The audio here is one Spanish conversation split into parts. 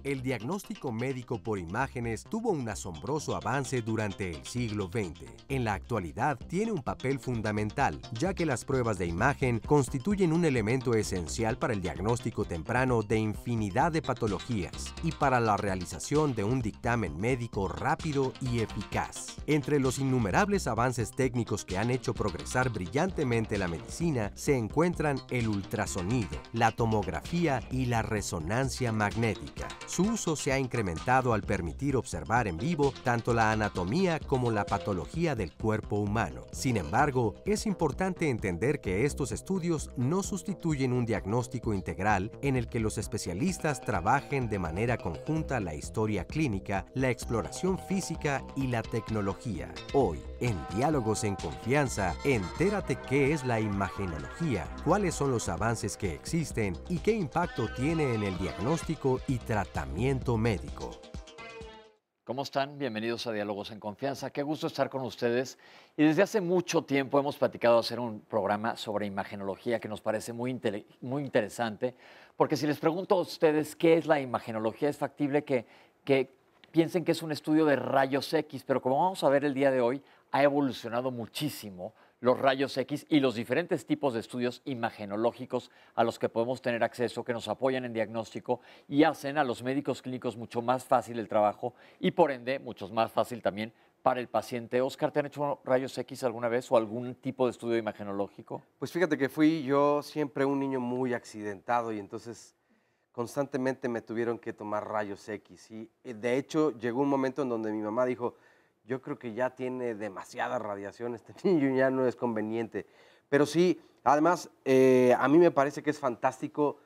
El diagnóstico médico por imágenes tuvo un asombroso avance durante el siglo XX. En la actualidad tiene un papel fundamental, ya que las pruebas de imagen constituyen un elemento esencial para el diagnóstico temprano de infinidad de patologías y para la realización de un dictamen médico rápido y eficaz. Entre los innumerables avances técnicos que han hecho progresar brillantemente la medicina se encuentran el ultrasonido, la tomografía y la resonancia magnética. Su uso se ha incrementado al permitir observar en vivo tanto la anatomía como la patología del cuerpo humano. Sin embargo, es importante entender que estos estudios no sustituyen un diagnóstico integral en el que los especialistas trabajen de manera conjunta la historia clínica, la exploración física y la tecnología. Hoy, en Diálogos en Confianza, entérate qué es la imagenología, cuáles son los avances que existen y qué impacto tiene en el diagnóstico y tratamiento médico. ¿Cómo están? Bienvenidos a Diálogos en Confianza. Qué gusto estar con ustedes. Y desde hace mucho tiempo hemos platicado hacer un programa sobre imagenología que nos parece muy interesante, porque si les pregunto a ustedes qué es la imagenología, es factible que piensen que es un estudio de rayos X, pero como vamos a ver el día de hoy, ha evolucionado muchísimo los rayos X y los diferentes tipos de estudios imagenológicos a los que podemos tener acceso, que nos apoyan en diagnóstico y hacen a los médicos clínicos mucho más fácil el trabajo y por ende mucho más fácil también para el paciente. Oscar, ¿te han hecho rayos X alguna vez o algún tipo de estudio imagenológico? Pues fíjate que fui yo siempre un niño muy accidentado y entonces constantemente me tuvieron que tomar rayos X. Y de hecho llegó un momento en donde mi mamá dijo: yo creo que ya tiene demasiada radiación este niño, ya no es conveniente. Pero sí, además, a mí me parece que es fantástico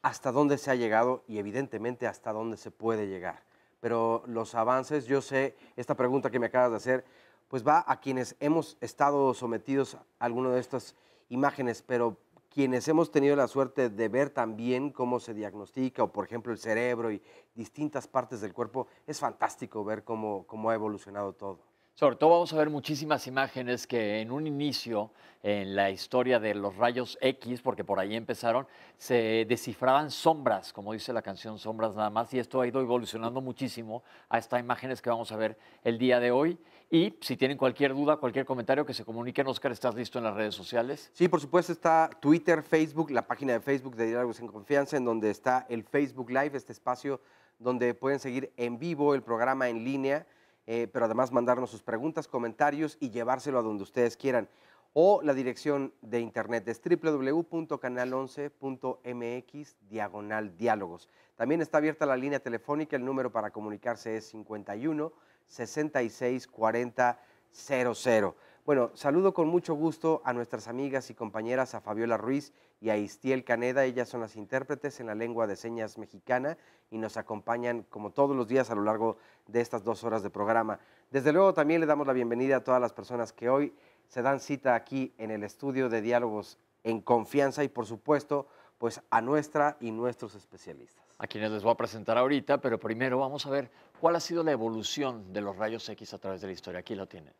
hasta dónde se ha llegado y evidentemente hasta dónde se puede llegar. Pero los avances, yo sé, esta pregunta que me acabas de hacer, pues va a quienes hemos estado sometidos a alguna de estas imágenes, pero quienes hemos tenido la suerte de ver también cómo se diagnostica, o por ejemplo el cerebro y distintas partes del cuerpo, es fantástico ver cómo ha evolucionado todo. Sobre todo vamos a ver muchísimas imágenes que en un inicio, en la historia de los rayos X, porque por ahí empezaron, se descifraban sombras, como dice la canción, sombras nada más, y esto ha ido evolucionando muchísimo a estas imágenes que vamos a ver el día de hoy. Y si tienen cualquier duda, cualquier comentario, que se comuniquen. Oscar, ¿estás listo en las redes sociales? Sí, por supuesto, está Twitter, Facebook, la página de Facebook de Diálogos en Confianza, en donde está el Facebook Live, este espacio donde pueden seguir en vivo el programa en línea, pero además mandarnos sus preguntas, comentarios y llevárselo a donde ustedes quieran. O la dirección de internet es www.canal11.mx/diálogos. También está abierta la línea telefónica, el número para comunicarse es 51 66 40 00. Bueno, saludo con mucho gusto a nuestras amigas y compañeras, a Fabiola Ruiz y a Istiel Caneda. Ellas son las intérpretes en la lengua de señas mexicana y nos acompañan como todos los días a lo largo de estas 2 horas de programa. Desde luego también le damos la bienvenida a todas las personas que hoy se dan cita aquí en el estudio de Diálogos en Confianza y por supuesto pues a nuestra y nuestros especialistas. A quienes les voy a presentar ahorita, pero primero vamos a ver cuál ha sido la evolución de los rayos X a través de la historia. Aquí lo tienen.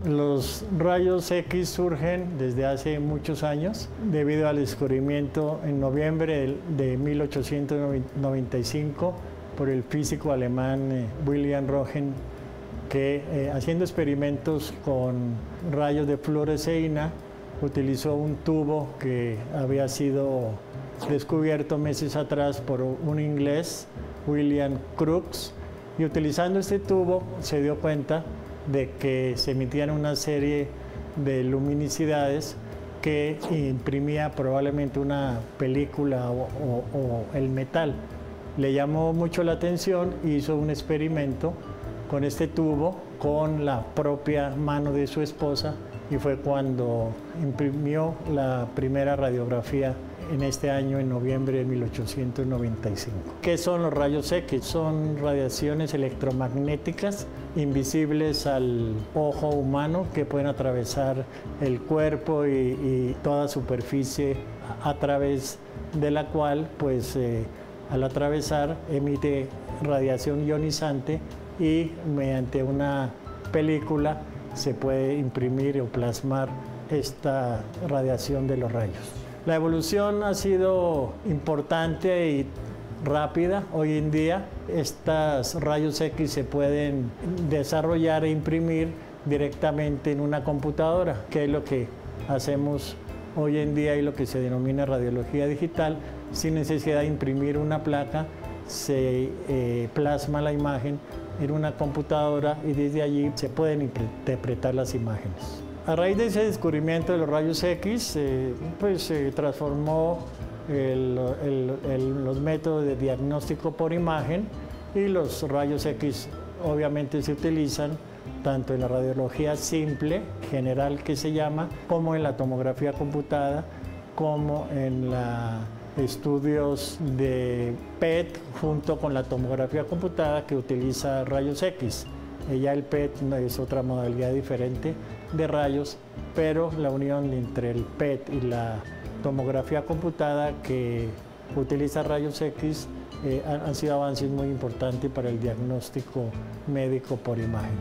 Los rayos X surgen desde hace muchos años debido al descubrimiento en noviembre de 1895 por el físico alemán William Röntgen, que haciendo experimentos con rayos de fluoresceína utilizó un tubo que había sido descubierto meses atrás por un inglés, William Crookes, y utilizando este tubo se dio cuenta de que se emitían una serie de luminicidades que imprimía probablemente una película o el metal. Le llamó mucho la atención y hizo un experimento con este tubo con la propia mano de su esposa y fue cuando imprimió la primera radiografía en este año, en noviembre de 1895. ¿Qué son los rayos X? Son radiaciones electromagnéticas invisibles al ojo humano que pueden atravesar el cuerpo y toda superficie a través de la cual, pues, al atravesar, emite radiación ionizante y mediante una película se puede imprimir o plasmar esta radiación de los rayos. La evolución ha sido importante y rápida. Hoy en día estos rayos X se pueden desarrollar e imprimir directamente en una computadora, que es lo que hacemos hoy en día y lo que se denomina radiología digital. Sin necesidad de imprimir una placa, se plasma la imagen en una computadora y desde allí se pueden interpretar las imágenes. A raíz de ese descubrimiento de los rayos X, pues se transformó los métodos de diagnóstico por imagen, y los rayos X obviamente se utilizan tanto en la radiología simple, general que se llama, como en la tomografía computada, como en los estudios de PET junto con la tomografía computada que utiliza rayos X. Ya el PET es otra modalidad diferente de rayos, pero la unión entre el PET y la tomografía computada que utiliza rayos X han sido avances muy importantes para el diagnóstico médico por imagen.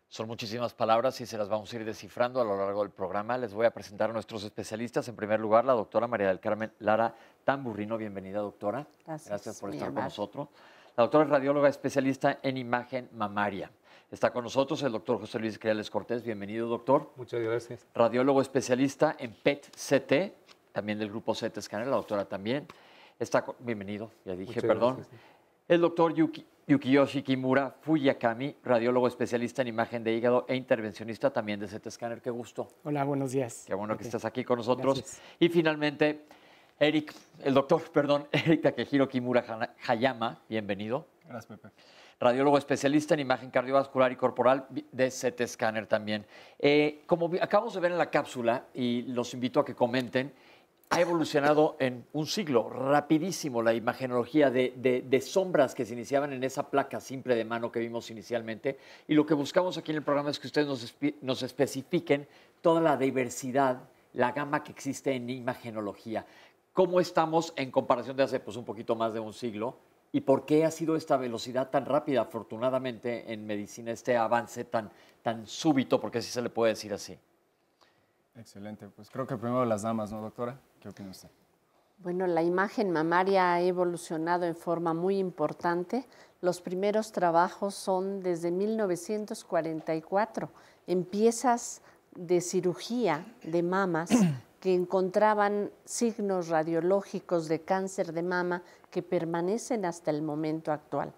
Son muchísimas palabras y se las vamos a ir descifrando a lo largo del programa. Les voy a presentar a nuestros especialistas. En primer lugar, la doctora María del Carmen Lara Tamburrino. Bienvenida, doctora. Gracias por estar con nosotros. La doctora es radióloga especialista en imagen mamaria. Está con nosotros el doctor José Luis Criales Cortés. Bienvenido, doctor. Muchas gracias. Radiólogo especialista en PET-CT, también del grupo CT Scanner, la doctora también. Bienvenido, ya dije, Muchas perdón. Gracias. El doctor Yukiyoshi Kimura Fuyakami, radiólogo especialista en imagen de hígado e intervencionista también de CT Scanner. Qué gusto. Hola, buenos días. Qué bueno que estés aquí con nosotros. Gracias. Y finalmente, Eric Takehiro Kimura Hayama, bienvenido. Gracias, Pepe. Radiólogo especialista en imagen cardiovascular y corporal de CT Scanner también. Como acabamos de ver en la cápsula, y los invito a que comenten, ha evolucionado en un siglo rapidísimo la imagenología de sombras que se iniciaban en esa placa simple de mano que vimos inicialmente. Y lo que buscamos aquí en el programa es que ustedes nos especifiquen toda la diversidad, la gama que existe en imagenología. ¿Cómo estamos en comparación de hace un poquito más de un siglo? ¿Y por qué ha sido esta velocidad tan rápida, afortunadamente, en medicina, este avance tan súbito, porque así se le puede decir así? Excelente. Pues creo que primero las damas, ¿no, doctora? ¿Qué opina usted? Bueno, la imagen mamaria ha evolucionado en forma muy importante. Los primeros trabajos son desde 1944, en piezas de cirugía de mamas que encontraban signos radiológicos de cáncer de mama que permanecen hasta el momento actual.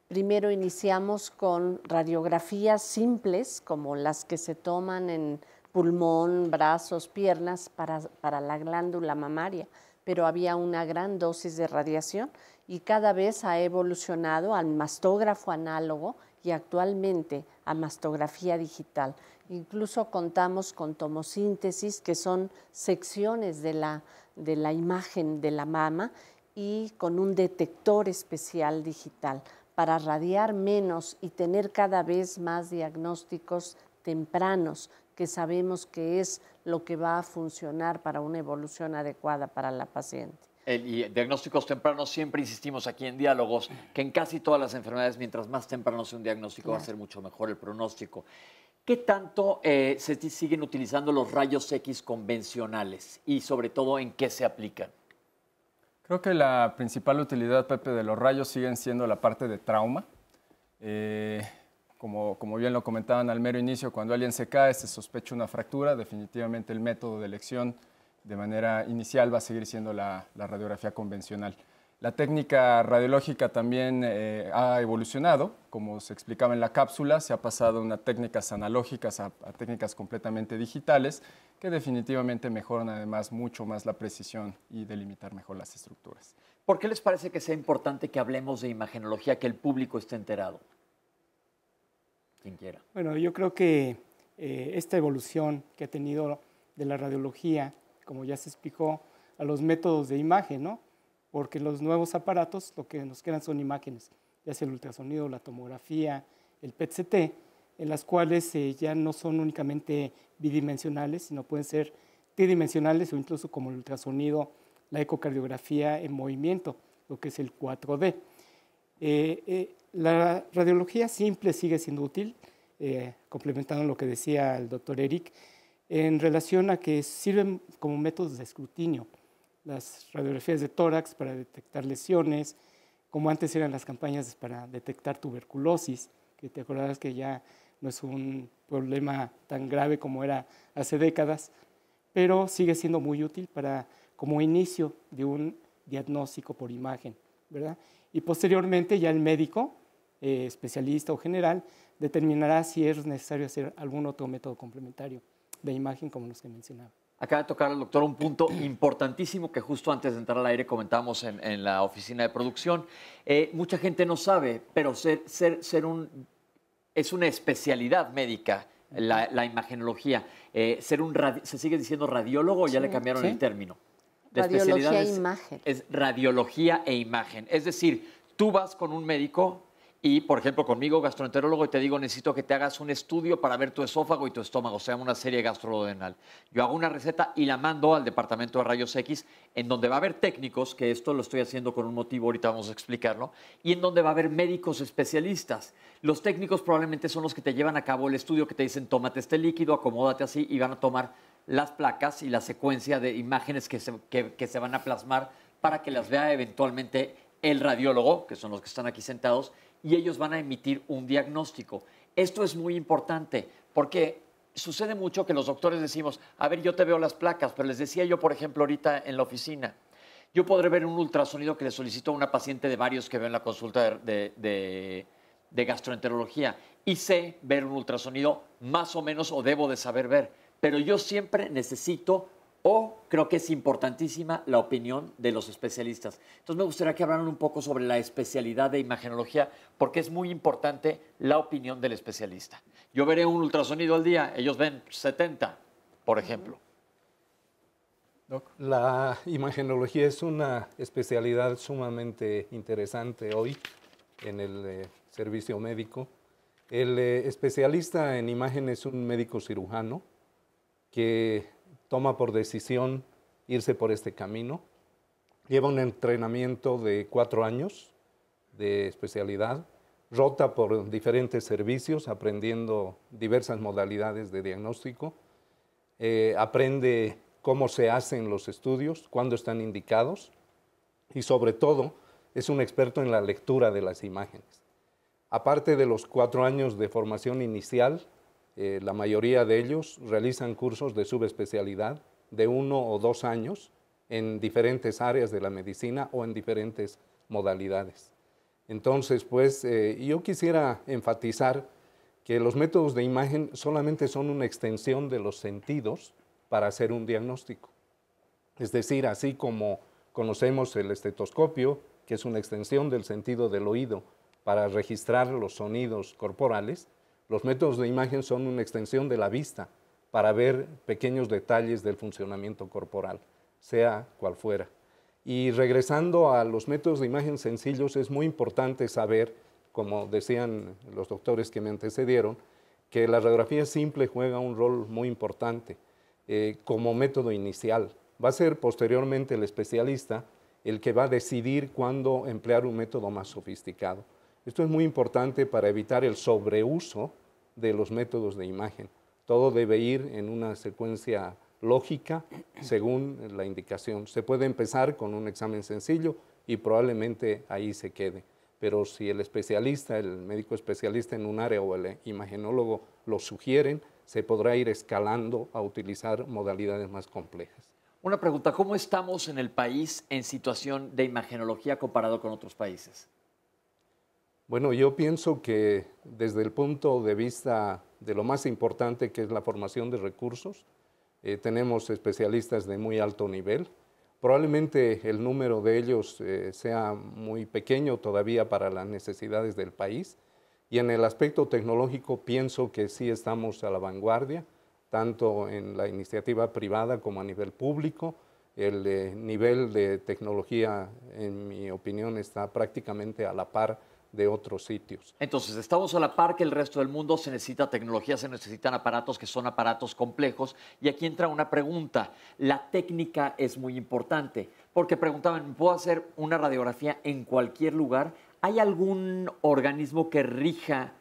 Primero iniciamos con radiografías simples, como las que se toman en pulmón, brazos, piernas para la glándula mamaria, pero había una gran dosis de radiación y cada vez ha evolucionado al mastógrafo análogo y actualmente a mastografía digital. Incluso contamos con tomosíntesis, que son secciones de la imagen de la mama, y con un detector especial digital para radiar menos y tener cada vez más diagnósticos tempranos, que sabemos que es lo que va a funcionar para una evolución adecuada para la paciente. Y diagnósticos tempranos, siempre insistimos aquí en Diálogos, que en casi todas las enfermedades, mientras más temprano sea un diagnóstico, va a ser mucho mejor el pronóstico. ¿Qué tanto se siguen utilizando los rayos X convencionales y sobre todo en qué se aplican? Creo que la principal utilidad, Pepe, de los rayos siguen siendo la parte de trauma. Como bien lo comentaban al mero inicio, cuando alguien se cae, se sospecha una fractura, definitivamente el método de elección de manera inicial va a seguir siendo la radiografía convencional. La técnica radiológica también ha evolucionado, como se explicaba en la cápsula, se ha pasado de unas técnicas analógicas a técnicas completamente digitales, que definitivamente mejoran además mucho más la precisión y delimitar mejor las estructuras. ¿Por qué les parece que sea importante que hablemos de imagenología, que el público esté enterado? Quien quiera. Bueno, yo creo que esta evolución que ha tenido de la radiología, como ya se explicó, a los métodos de imagen, ¿no? Porque los nuevos aparatos lo que nos quedan son imágenes, ya sea el ultrasonido, la tomografía, el PET-CT, en las cuales ya no son únicamente bidimensionales, sino pueden ser tridimensionales o incluso como el ultrasonido, la ecocardiografía en movimiento, lo que es el 4D. La radiología simple sigue siendo útil, complementando lo que decía el doctor Eric, en relación a que sirven como métodos de escrutinio, las radiografías de tórax para detectar lesiones, como antes eran las campañas para detectar tuberculosis, que te acordarás que ya no es un problema tan grave como era hace décadas, pero sigue siendo muy útil como inicio de un diagnóstico por imagen, ¿verdad? Y posteriormente ya el médico, especialista o general, determinará si es necesario hacer algún otro método complementario de imagen como los que mencionaba. Acaba de tocar el doctor un punto importantísimo que justo antes de entrar al aire comentábamos en la oficina de producción. Mucha gente no sabe, pero es una especialidad médica la imagenología. ¿Se sigue diciendo radiólogo o ya le cambiaron el término? Radiología e imagen. Es radiología e imagen. Es decir, tú vas con un médico y, por ejemplo, conmigo, gastroenterólogo, y te digo, necesito que te hagas un estudio para ver tu esófago y tu estómago, o sea, una serie gastrodenal. Yo hago una receta y la mando al departamento de rayos X, en donde va a haber técnicos, que esto lo estoy haciendo con un motivo, ahorita vamos a explicarlo, y en donde va a haber médicos especialistas. Los técnicos probablemente son los que te llevan a cabo el estudio, que te dicen, tómate este líquido, acomódate así, y van a tomar las placas y la secuencia de imágenes que se van a plasmar para que las vea eventualmente el radiólogo, que son los que están aquí sentados, y ellos van a emitir un diagnóstico. Esto es muy importante porque sucede mucho que los doctores decimos, a ver, yo te veo las placas, pero les decía yo, por ejemplo, ahorita en la oficina, yo podré ver un ultrasonido que le solicito a una paciente de varios que veo en la consulta de gastroenterología y sé ver un ultrasonido más o menos o debo de saber ver, pero yo siempre necesito creo que es importantísima la opinión de los especialistas. Entonces me gustaría que hablaran un poco sobre la especialidad de imagenología, porque es muy importante la opinión del especialista. Yo veré un ultrasonido al día, ellos ven 70, por ejemplo. La imagenología es una especialidad sumamente interesante hoy en el servicio médico. El especialista en imagen es un médico cirujano que toma por decisión irse por este camino. Lleva un entrenamiento de 4 años de especialidad, rota por diferentes servicios aprendiendo diversas modalidades de diagnóstico, aprende cómo se hacen los estudios, cuándo están indicados y sobre todo es un experto en la lectura de las imágenes. Aparte de los 4 años de formación inicial, la mayoría de ellos realizan cursos de subespecialidad de 1 o 2 años en diferentes áreas de la medicina o en diferentes modalidades. Entonces, pues, yo quisiera enfatizar que los métodos de imagen solamente son una extensión de los sentidos para hacer un diagnóstico. Es decir, así como conocemos el estetoscopio, que es una extensión del sentido del oído para registrar los sonidos corporales, los métodos de imagen son una extensión de la vista para ver pequeños detalles del funcionamiento corporal, sea cual fuera. Y regresando a los métodos de imagen sencillos, es muy importante saber, como decían los doctores que me antecedieron, que la radiografía simple juega un rol muy importante como método inicial. Va a ser posteriormente el especialista el que va a decidir cuándo emplear un método más sofisticado. Esto es muy importante para evitar el sobreuso de los métodos de imagen. Todo debe ir en una secuencia lógica según la indicación. Se puede empezar con un examen sencillo y probablemente ahí se quede. Pero si el especialista, el médico especialista en un área o el imagenólogo lo sugieren, se podrá ir escalando a utilizar modalidades más complejas. Una pregunta, ¿cómo estamos en el país en situación de imagenología comparado con otros países? Bueno, yo pienso que desde el punto de vista de lo más importante, que es la formación de recursos, tenemos especialistas de muy alto nivel. Probablemente el número de ellos sea muy pequeño todavía para las necesidades del país. Y en el aspecto tecnológico pienso que sí estamos a la vanguardia, tanto en la iniciativa privada como a nivel público. El nivel de tecnología, en mi opinión, está prácticamente a la par de otros sitios. Entonces, estamos a la par que el resto del mundo, se necesita tecnología, se necesitan aparatos que son aparatos complejos. Y aquí entra una pregunta. La técnica es muy importante, porque preguntaban, ¿puedo hacer una radiografía en cualquier lugar? ¿Hay algún organismo que rija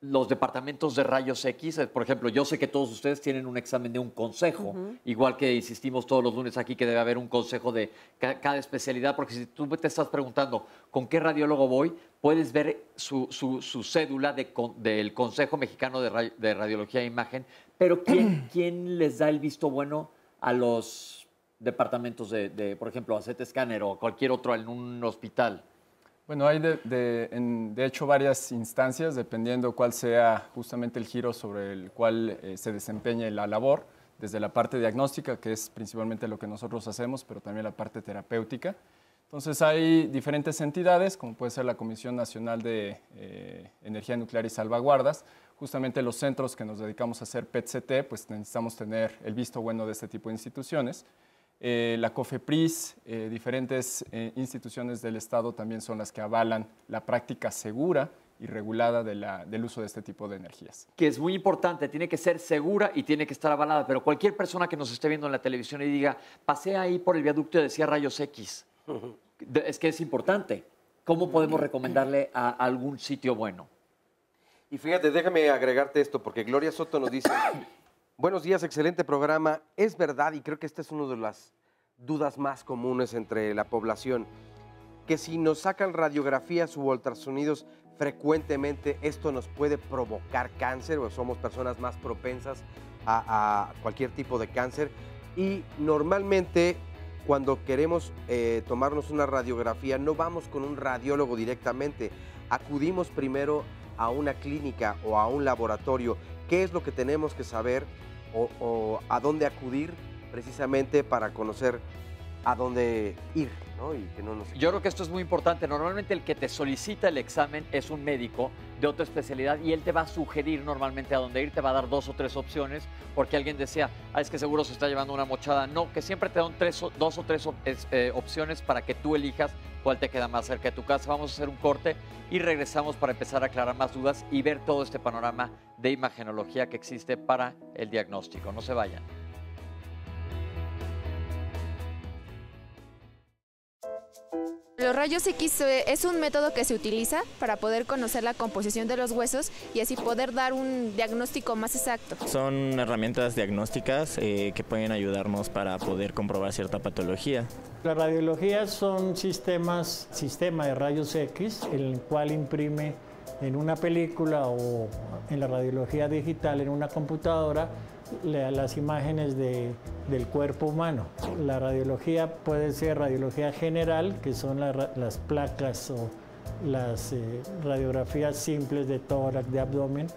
los departamentos de rayos X, por ejemplo, yo sé que todos ustedes tienen un examen de un consejo, igual que insistimos todos los lunes aquí que debe haber un consejo de cada especialidad, porque si tú te estás preguntando con qué radiólogo voy, puedes ver su cédula del Consejo Mexicano de Radiología e Imagen, pero ¿quién les da el visto bueno a los departamentos de por ejemplo, a CT Scanner o cualquier otro en un hospital? Bueno, hay de hecho varias instancias, dependiendo cuál sea justamente el giro sobre el cual se desempeñe la labor, desde la parte diagnóstica, que es principalmente lo que nosotros hacemos, pero también la parte terapéutica. Entonces hay diferentes entidades, como puede ser la Comisión Nacional de Energía Nuclear y Salvaguardas. Justamente los centros que nos dedicamos a hacer PET-CT, pues necesitamos tener el visto bueno de este tipo de instituciones. La COFEPRIS, diferentes instituciones del Estado también son las que avalan la práctica segura y regulada del uso de este tipo de energías. Que es muy importante, tiene que ser segura y tiene que estar avalada, pero cualquier persona que nos esté viendo en la televisión y diga, pasé ahí por el viaducto y decía rayos X, es que es importante. ¿Cómo podemos recomendarle a algún sitio bueno? Y fíjate, déjame agregarte esto, porque Gloria Soto nos dice... Buenos días, excelente programa. Es verdad, y creo que esta es una de las dudas más comunes entre la población, que si nos sacan radiografías u ultrasonidos frecuentemente, esto nos puede provocar cáncer o somos personas más propensas a cualquier tipo de cáncer. Y normalmente cuando queremos tomarnos una radiografía no vamos con un radiólogo directamente, acudimos primero a una clínica o a un laboratorio. ¿Qué es lo que tenemos que saber o a dónde acudir precisamente para conocer a dónde ir, ¿no? Y que no nos... Yo creo que esto es muy importante. Normalmente el que te solicita el examen es un médico de otra especialidad y él te va a sugerir normalmente a dónde ir, te va a dar 2 o 3 opciones, porque alguien decía, es que seguro se está llevando una mochada. No, que siempre te dan 2 o 3 opciones para que tú elijas cuál te queda más cerca de tu casa. Vamos a hacer un corte y regresamos para empezar a aclarar más dudas y ver todo este panorama de imagenología que existe para el diagnóstico. No se vayan. Los rayos X es un método que se utiliza para poder conocer la composición de los huesos y así poder dar un diagnóstico más exacto. Son herramientas diagnósticas que pueden ayudarnos para poder comprobar cierta patología. Las radiologías son sistema de rayos X, el cual imprime en una película o en la radiología digital en una computadora las imágenes del cuerpo humano. La radiología puede ser radiología general, que son las placas o las radiografías simples de tórax, de abdomen.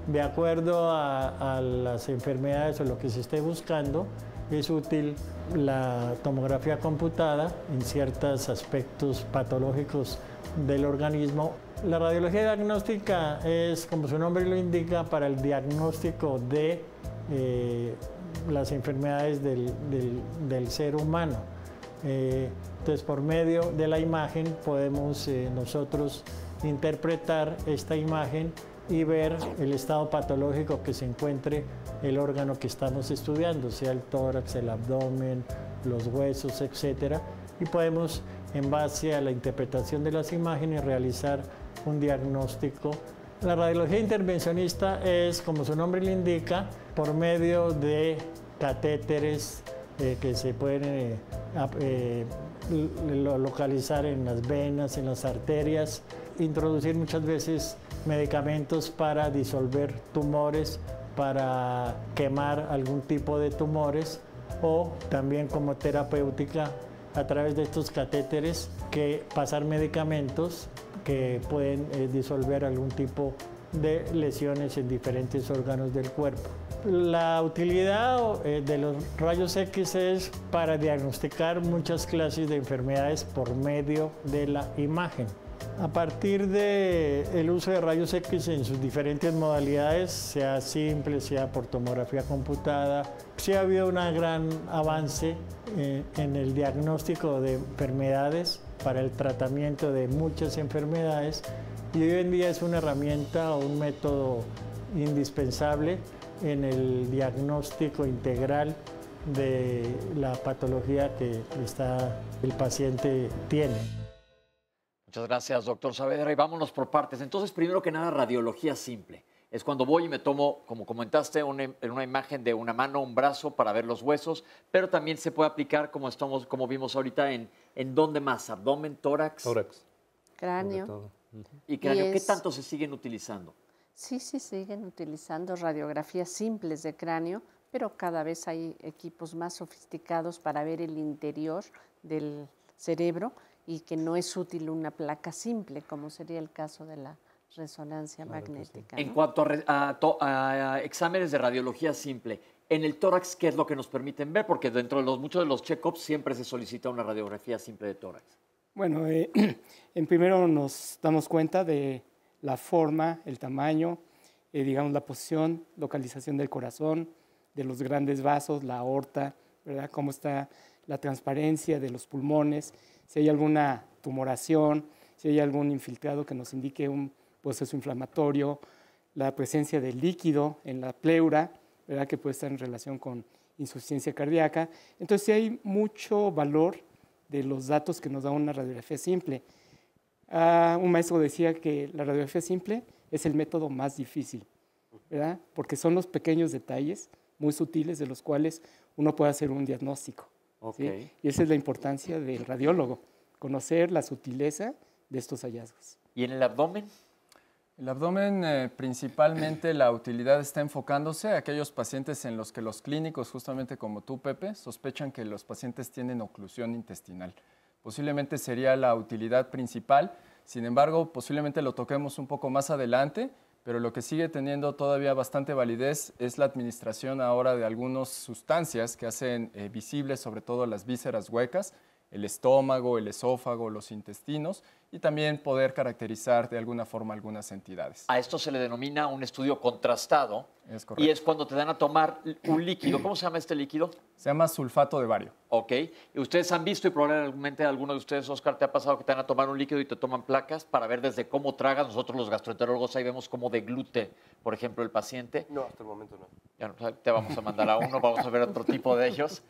De acuerdo a las enfermedades o lo que se esté buscando, es útil la tomografía computada en ciertos aspectos patológicos del organismo. La radiología diagnóstica es, como su nombre lo indica, para el diagnóstico de las enfermedades del ser humano. Entonces, por medio de la imagen podemos nosotros interpretar esta imagen y ver el estado patológico que se encuentre el órgano que estamos estudiando, sea el tórax, el abdomen, los huesos, etc. Y podemos, en base a la interpretación de las imágenes, realizar un diagnóstico. La radiología intervencionista es, como su nombre le indica, por medio de catéteres que se pueden localizar en las venas, en las arterias, introducir muchas veces medicamentos para disolver tumores, para quemar algún tipo de tumores o también como terapéutica a través de estos catéteres que pasar medicamentos que pueden disolver algún tipo de lesiones en diferentes órganos del cuerpo. La utilidad de los rayos X es para diagnosticar muchas clases de enfermedades por medio de la imagen. A partir del uso de rayos X en sus diferentes modalidades, sea simple, sea por tomografía computada, sí ha habido un gran avance en el diagnóstico de enfermedades para el tratamiento de muchas enfermedades y hoy en día es una herramienta o un método indispensable en el diagnóstico integral de la patología que el paciente tiene. Muchas gracias, doctor Saavedra. Y vámonos por partes. Entonces, primero que nada, radiología simple. Es cuando voy y me tomo, como comentaste, una imagen de una mano, un brazo para ver los huesos, pero también se puede aplicar, como vimos ahorita, ¿en dónde más? ¿Abdomen, tórax? Tórax. Cráneo. ¿Y cráneo? ¿Qué tanto se siguen utilizando? Sí, siguen utilizando radiografías simples de cráneo, pero cada vez hay equipos más sofisticados para ver el interior del cerebro y que no es útil una placa simple, como sería el caso de la resonancia magnética. En cuanto a exámenes de radiología simple, en el tórax, ¿qué es lo que nos permiten ver? Porque dentro de muchos de los check-ups siempre se solicita una radiografía simple de tórax. Bueno, en primero nos damos cuenta de la forma, el tamaño, digamos la posición, localización del corazón, de los grandes vasos, la aorta, ¿verdad? Cómo está la transparencia de los pulmones, si hay alguna tumoración, si hay algún infiltrado que nos indique un proceso inflamatorio, la presencia de líquido en la pleura, ¿verdad? Que puede estar en relación con insuficiencia cardíaca. Entonces, sí hay mucho valor de los datos que nos da una radiografía simple. Un maestro decía que la radiografía simple es el método más difícil, ¿verdad? Porque son los pequeños detalles muy sutiles de los cuales uno puede hacer un diagnóstico. Okay. ¿Sí? Y esa es la importancia del radiólogo, conocer la sutileza de estos hallazgos. ¿Y en el abdomen? El abdomen, principalmente la utilidad está enfocándose a aquellos pacientes en los que los clínicos, justamente como tú, Pepe, sospechan que los pacientes tienen oclusión intestinal. Posiblemente sería la utilidad principal, sin embargo, posiblemente lo toquemos un poco más adelante, pero lo que sigue teniendo todavía bastante validez es la administración ahora de algunas sustancias que hacen visibles sobre todo las vísceras huecas, el estómago, el esófago, los intestinos, y también poder caracterizar de alguna forma algunas entidades. A esto se le denomina un estudio contrastado. Es correcto. Y es cuando te dan a tomar un líquido. ¿Cómo se llama este líquido? Se llama sulfato de bario. Ok. Y ustedes han visto, y probablemente alguno de ustedes, Oscar, te ha pasado que te dan a tomar un líquido y te toman placas para ver desde cómo tragas. Nosotros los gastroenterólogos ahí vemos cómo deglute, por ejemplo, el paciente. No, hasta el momento no. Ya no, te vamos a mandar a uno, vamos a ver otro tipo de ellos.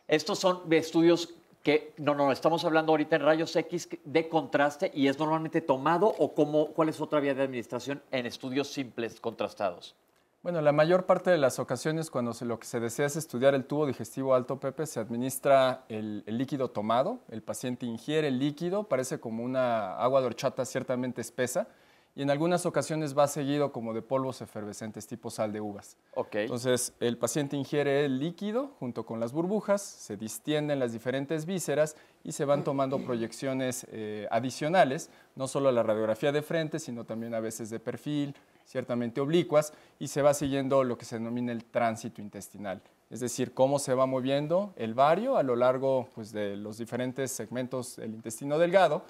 Estos son estudios que, no, estamos hablando ahorita en rayos X de contraste y es normalmente tomado o ¿cuál es otra vía de administración en estudios simples contrastados? Bueno, la mayor parte de las ocasiones cuando lo que se desea es estudiar el tubo digestivo alto, Pepe, se administra el líquido tomado, el paciente ingiere el líquido, parece como una agua de horchata ciertamente espesa, y en algunas ocasiones va seguido como de polvos efervescentes tipo sal de uvas. Okay. Entonces, el paciente ingiere el líquido junto con las burbujas, se distienden las diferentes vísceras y se van tomando proyecciones adicionales, no solo la radiografía de frente, sino también a veces de perfil, ciertamente oblicuas, y se va siguiendo lo que se denomina el tránsito intestinal. Es decir, cómo se va moviendo el bario a lo largo pues, de los diferentes segmentos del intestino delgado.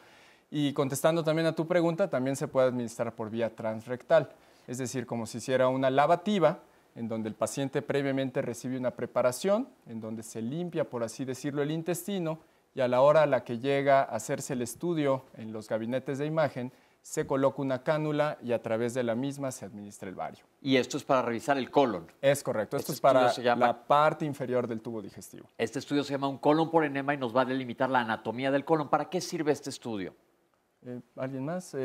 Y contestando también a tu pregunta, también se puede administrar por vía transrectal, es decir, como si hiciera una lavativa, en donde el paciente previamente recibe una preparación, en donde se limpia, por así decirlo, el intestino, y a la hora a la que llega a hacerse el estudio en los gabinetes de imagen, se coloca una cánula y a través de la misma se administra el bario. Y esto es para revisar el colon. Es correcto, esto es para la parte inferior del tubo digestivo. Este estudio se llama un colon por enema y nos va a delimitar la anatomía del colon. ¿Para qué sirve este estudio? ¿Alguien más?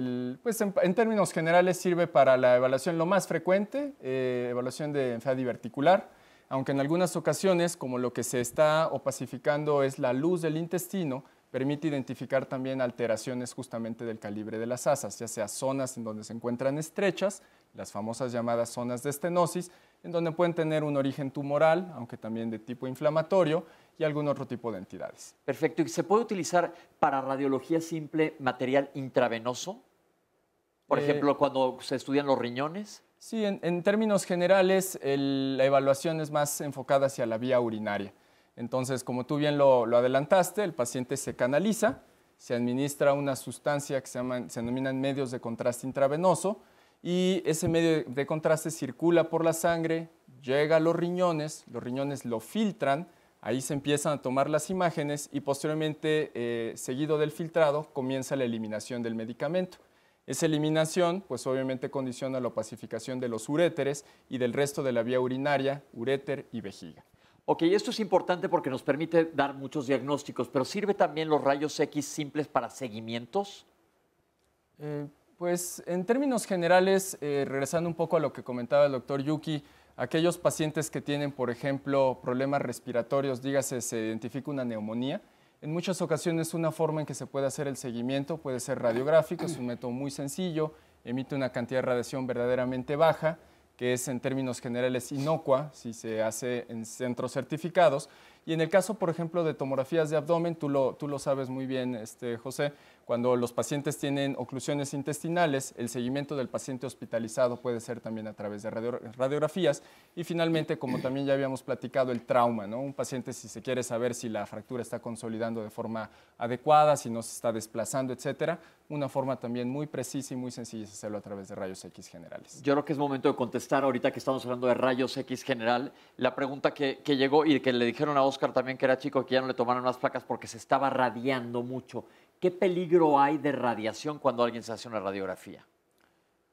Pues en términos generales sirve para la evaluación lo más frecuente, evaluación de enfermedad diverticular, aunque en algunas ocasiones, como lo que se está opacificando es la luz del intestino, permite identificar también alteraciones justamente del calibre de las asas, ya sea zonas en donde se encuentran estrechas, las famosas llamadas zonas de estenosis, en donde pueden tener un origen tumoral, aunque también de tipo inflamatorio, y algún otro tipo de entidades. Perfecto. ¿Y se puede utilizar para radiología simple material intravenoso? Por ejemplo, cuando se estudian los riñones. Sí, en términos generales, la evaluación es más enfocada hacia la vía urinaria. Entonces, como tú bien lo adelantaste, el paciente se canaliza, se administra una sustancia que se denominan medios de contraste intravenoso, y ese medio de contraste circula por la sangre, llega a los riñones lo filtran, ahí se empiezan a tomar las imágenes y posteriormente, seguido del filtrado, comienza la eliminación del medicamento. Esa eliminación, pues obviamente condiciona la opacificación de los uréteres y del resto de la vía urinaria, uréter y vejiga. Ok, esto es importante porque nos permite dar muchos diagnósticos, pero ¿sirve también los rayos X simples para seguimientos? Pues en términos generales, regresando un poco a lo que comentaba el doctor Yuki, aquellos pacientes que tienen, por ejemplo, problemas respiratorios, dígase, se identifica una neumonía, en muchas ocasiones una forma en que se puede hacer el seguimiento puede ser radiográfico, es un método muy sencillo, emite una cantidad de radiación verdaderamente baja, que es en términos generales inocua, si se hace en centros certificados. Y en el caso, por ejemplo, de tomografías de abdomen, tú lo sabes muy bien, José, cuando los pacientes tienen oclusiones intestinales, el seguimiento del paciente hospitalizado puede ser también a través de radiografías. Y finalmente, como también ya habíamos platicado, el trauma, ¿no? Un paciente, si se quiere saber si la fractura está consolidando de forma adecuada, si no se está desplazando, etcétera, una forma también muy precisa y muy sencilla es hacerlo a través de rayos X generales. Yo creo que es momento de contestar, ahorita que estamos hablando de rayos X general, la pregunta que llegó y que le dijeron a Oscar también, que era chico, que ya no le tomaron las placas porque se estaba radiando mucho. ¿Qué peligro hay de radiación cuando alguien se hace una radiografía?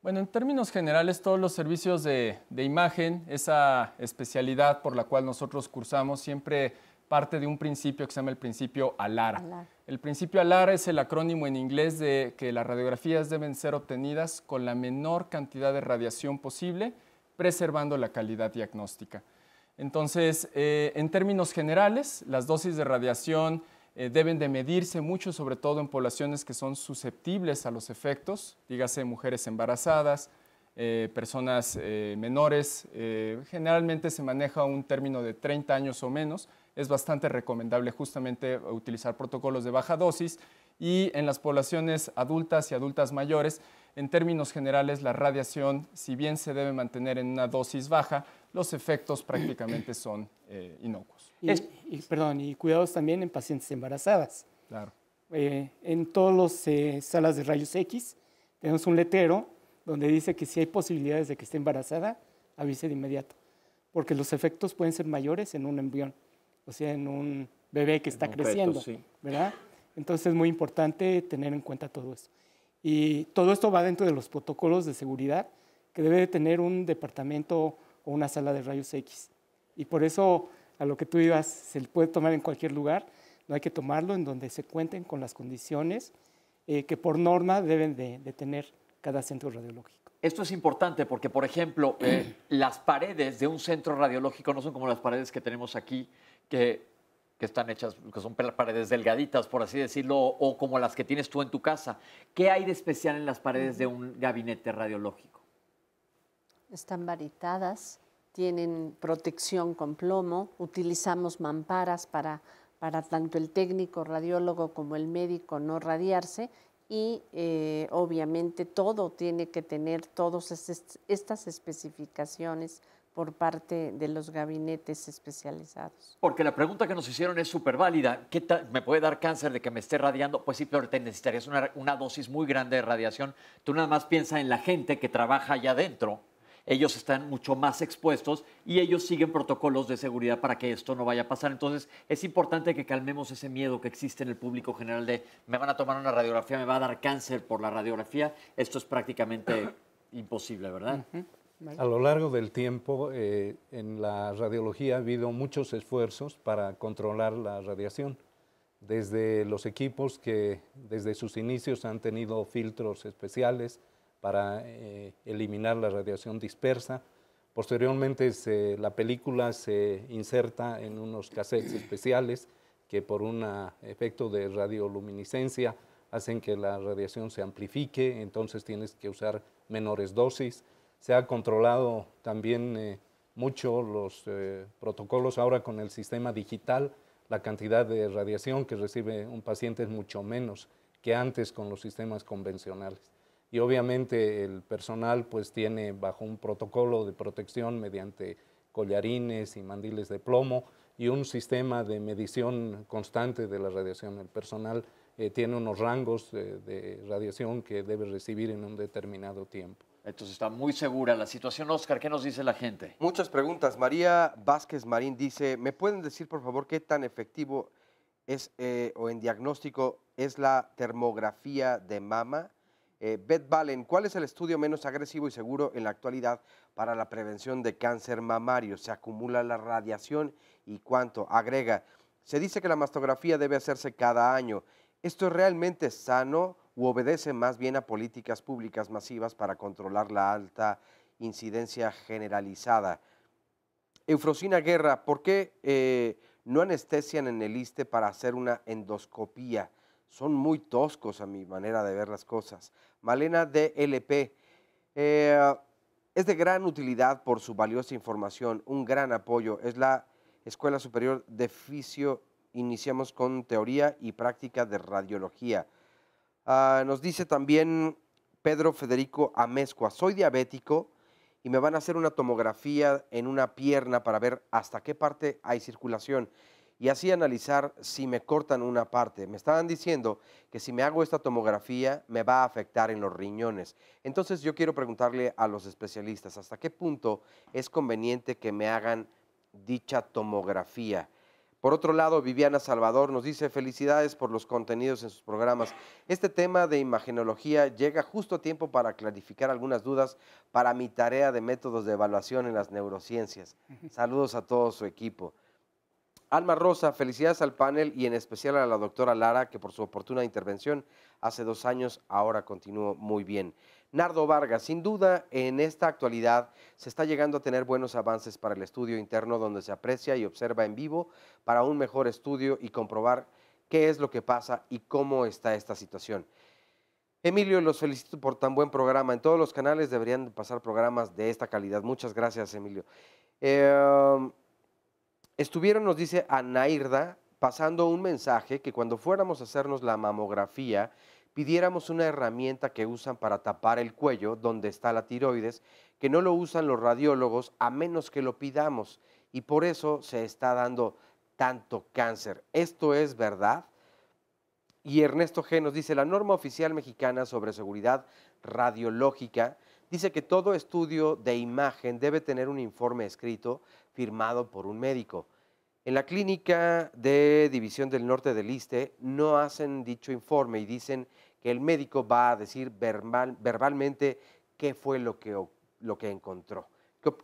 Bueno, en términos generales, todos los servicios de imagen, esa especialidad por la cual nosotros cursamos, siempre parte de un principio que se llama el principio ALARA. El principio ALARA es el acrónimo en inglés de que las radiografías deben ser obtenidas con la menor cantidad de radiación posible, preservando la calidad diagnóstica. Entonces, en términos generales, las dosis de radiación deben de medirse mucho, sobre todo en poblaciones que son susceptibles a los efectos, dígase mujeres embarazadas, personas menores. Generalmente se maneja un término de 30 años o menos. Es bastante recomendable justamente utilizar protocolos de baja dosis, y en las poblaciones adultas y adultas mayores, en términos generales, la radiación, si bien se debe mantener en una dosis baja, los efectos prácticamente son inocuos. Y cuidados también en pacientes embarazadas. Claro. En todas las salas de rayos X tenemos un letrero donde dice que si hay posibilidades de que esté embarazada, avise de inmediato, porque los efectos pueden ser mayores en un embrión, o sea, en un bebé que está creciendo, feto, sí, ¿verdad? Entonces es muy importante tener en cuenta todo esto. Y todo esto va dentro de los protocolos de seguridad que debe de tener un departamento o una sala de rayos X. Y por eso, a lo que tú ibas, se puede tomar en cualquier lugar, no hay que tomarlo en donde se cuenten con las condiciones que por norma deben de tener cada centro radiológico. Esto es importante porque, por ejemplo, las paredes de un centro radiológico no son como las paredes que tenemos aquí, que están hechas, que son paredes delgaditas, por así decirlo, o como las que tienes tú en tu casa. ¿Qué hay de especial en las paredes de un gabinete radiológico? Están varitadas, tienen protección con plomo, utilizamos mamparas para tanto el técnico radiólogo como el médico no radiarse, y obviamente todo tiene que tener todas estas especificaciones por parte de los gabinetes especializados. Porque la pregunta que nos hicieron es súper válida. ¿Qué tal? ¿Me puede dar cáncer de que me esté radiando? Pues sí, pero te necesitarías una dosis muy grande de radiación. Tú nada más piensa en la gente que trabaja allá adentro. Ellos están mucho más expuestos y ellos siguen protocolos de seguridad para que esto no vaya a pasar. Entonces, es importante que calmemos ese miedo que existe en el público general de me van a tomar una radiografía, me va a dar cáncer por la radiografía. Esto es prácticamente imposible, ¿verdad? A lo largo del tiempo, en la radiología ha habido muchos esfuerzos para controlar la radiación. Desde los equipos que desde sus inicios han tenido filtros especiales para eliminar la radiación dispersa. Posteriormente la película se inserta en unos cassettes especiales que por un efecto de radioluminiscencia hacen que la radiación se amplifique, entonces tienes que usar menores dosis. Se ha controlado también mucho los protocolos ahora con el sistema digital. La cantidad de radiación que recibe un paciente es mucho menos que antes con los sistemas convencionales. Y obviamente el personal pues tiene bajo un protocolo de protección mediante collarines y mandiles de plomo y un sistema de medición constante de la radiación. El personal tiene unos rangos de radiación que debe recibir en un determinado tiempo. Entonces está muy segura la situación. Oscar, ¿qué nos dice la gente? Muchas preguntas. María Vázquez Marín dice, ¿me pueden decir por favor qué tan efectivo es o en diagnóstico es la termografía de mama? Beth Valen, ¿cuál es el estudio menos agresivo y seguro en la actualidad para la prevención de cáncer mamario? ¿Se acumula la radiación y cuánto? Agrega, se dice que la mastografía debe hacerse cada año. ¿Esto es realmente sano u obedece más bien a políticas públicas masivas para controlar la alta incidencia generalizada? Eufrosina Guerra, ¿por qué no anestesian en el ISSSTE para hacer una endoscopía? Son muy toscos a mi manera de ver las cosas. Malena DLP, es de gran utilidad por su valiosa información, un gran apoyo. Es la Escuela Superior de Fisio, iniciamos con teoría y práctica de radiología. Nos dice también Pedro Federico Amezcua, soy diabético y me van a hacer una tomografía en una pierna para ver hasta qué parte hay circulación y así analizar si me cortan una parte. Me estaban diciendo que si me hago esta tomografía me va a afectar en los riñones. Entonces yo quiero preguntarle a los especialistas, ¿hasta qué punto es conveniente que me hagan dicha tomografía? Por otro lado, Viviana Salvador nos dice, felicidades por los contenidos en sus programas. Este tema de imagenología llega justo a tiempo para clarificar algunas dudas para mi tarea de métodos de evaluación en las neurociencias. Saludos a todo su equipo. Alma Rosa, felicidades al panel y en especial a la doctora Lara, que por su oportuna intervención hace 2 años, ahora continúa muy bien. Nardo Vargas, sin duda en esta actualidad se está llegando a tener buenos avances para el estudio interno donde se aprecia y observa en vivo para un mejor estudio y comprobar qué es lo que pasa y cómo está esta situación. Emilio, los felicito por tan buen programa. En todos los canales deberían pasar programas de esta calidad. Muchas gracias, Emilio. Estuvieron, nos dice Anairda, pasando un mensaje que cuando fuéramos a hacernos la mamografía, pidiéramos una herramienta que usan para tapar el cuello, donde está la tiroides, que no lo usan los radiólogos a menos que lo pidamos, y por eso se está dando tanto cáncer. ¿Esto es verdad? Y Ernesto G. nos dice, la norma oficial mexicana sobre seguridad radiológica dice que todo estudio de imagen debe tener un informe escrito firmado por un médico. En la clínica de División del Norte del ISSSTE no hacen dicho informe y dicen que el médico va a decir verbalmente qué fue lo que encontró.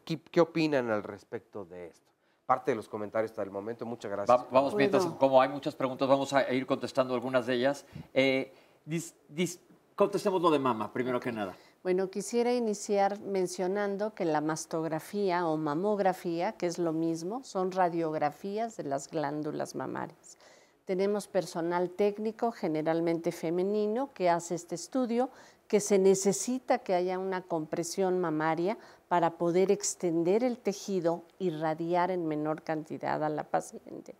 ¿Qué opinan al respecto de esto? Parte de los comentarios hasta el momento. Muchas gracias. Vamos, mientras, como hay muchas preguntas, vamos a ir contestando algunas de ellas. Contestemos lo de mama, primero que nada. Bueno, quisiera iniciar mencionando que la mastografía o mamografía, que es lo mismo, son radiografías de las glándulas mamarias. Tenemos personal técnico, generalmente femenino, que hace este estudio, que se necesita que haya una compresión mamaria para poder extender el tejido y radiar en menor cantidad a la paciente.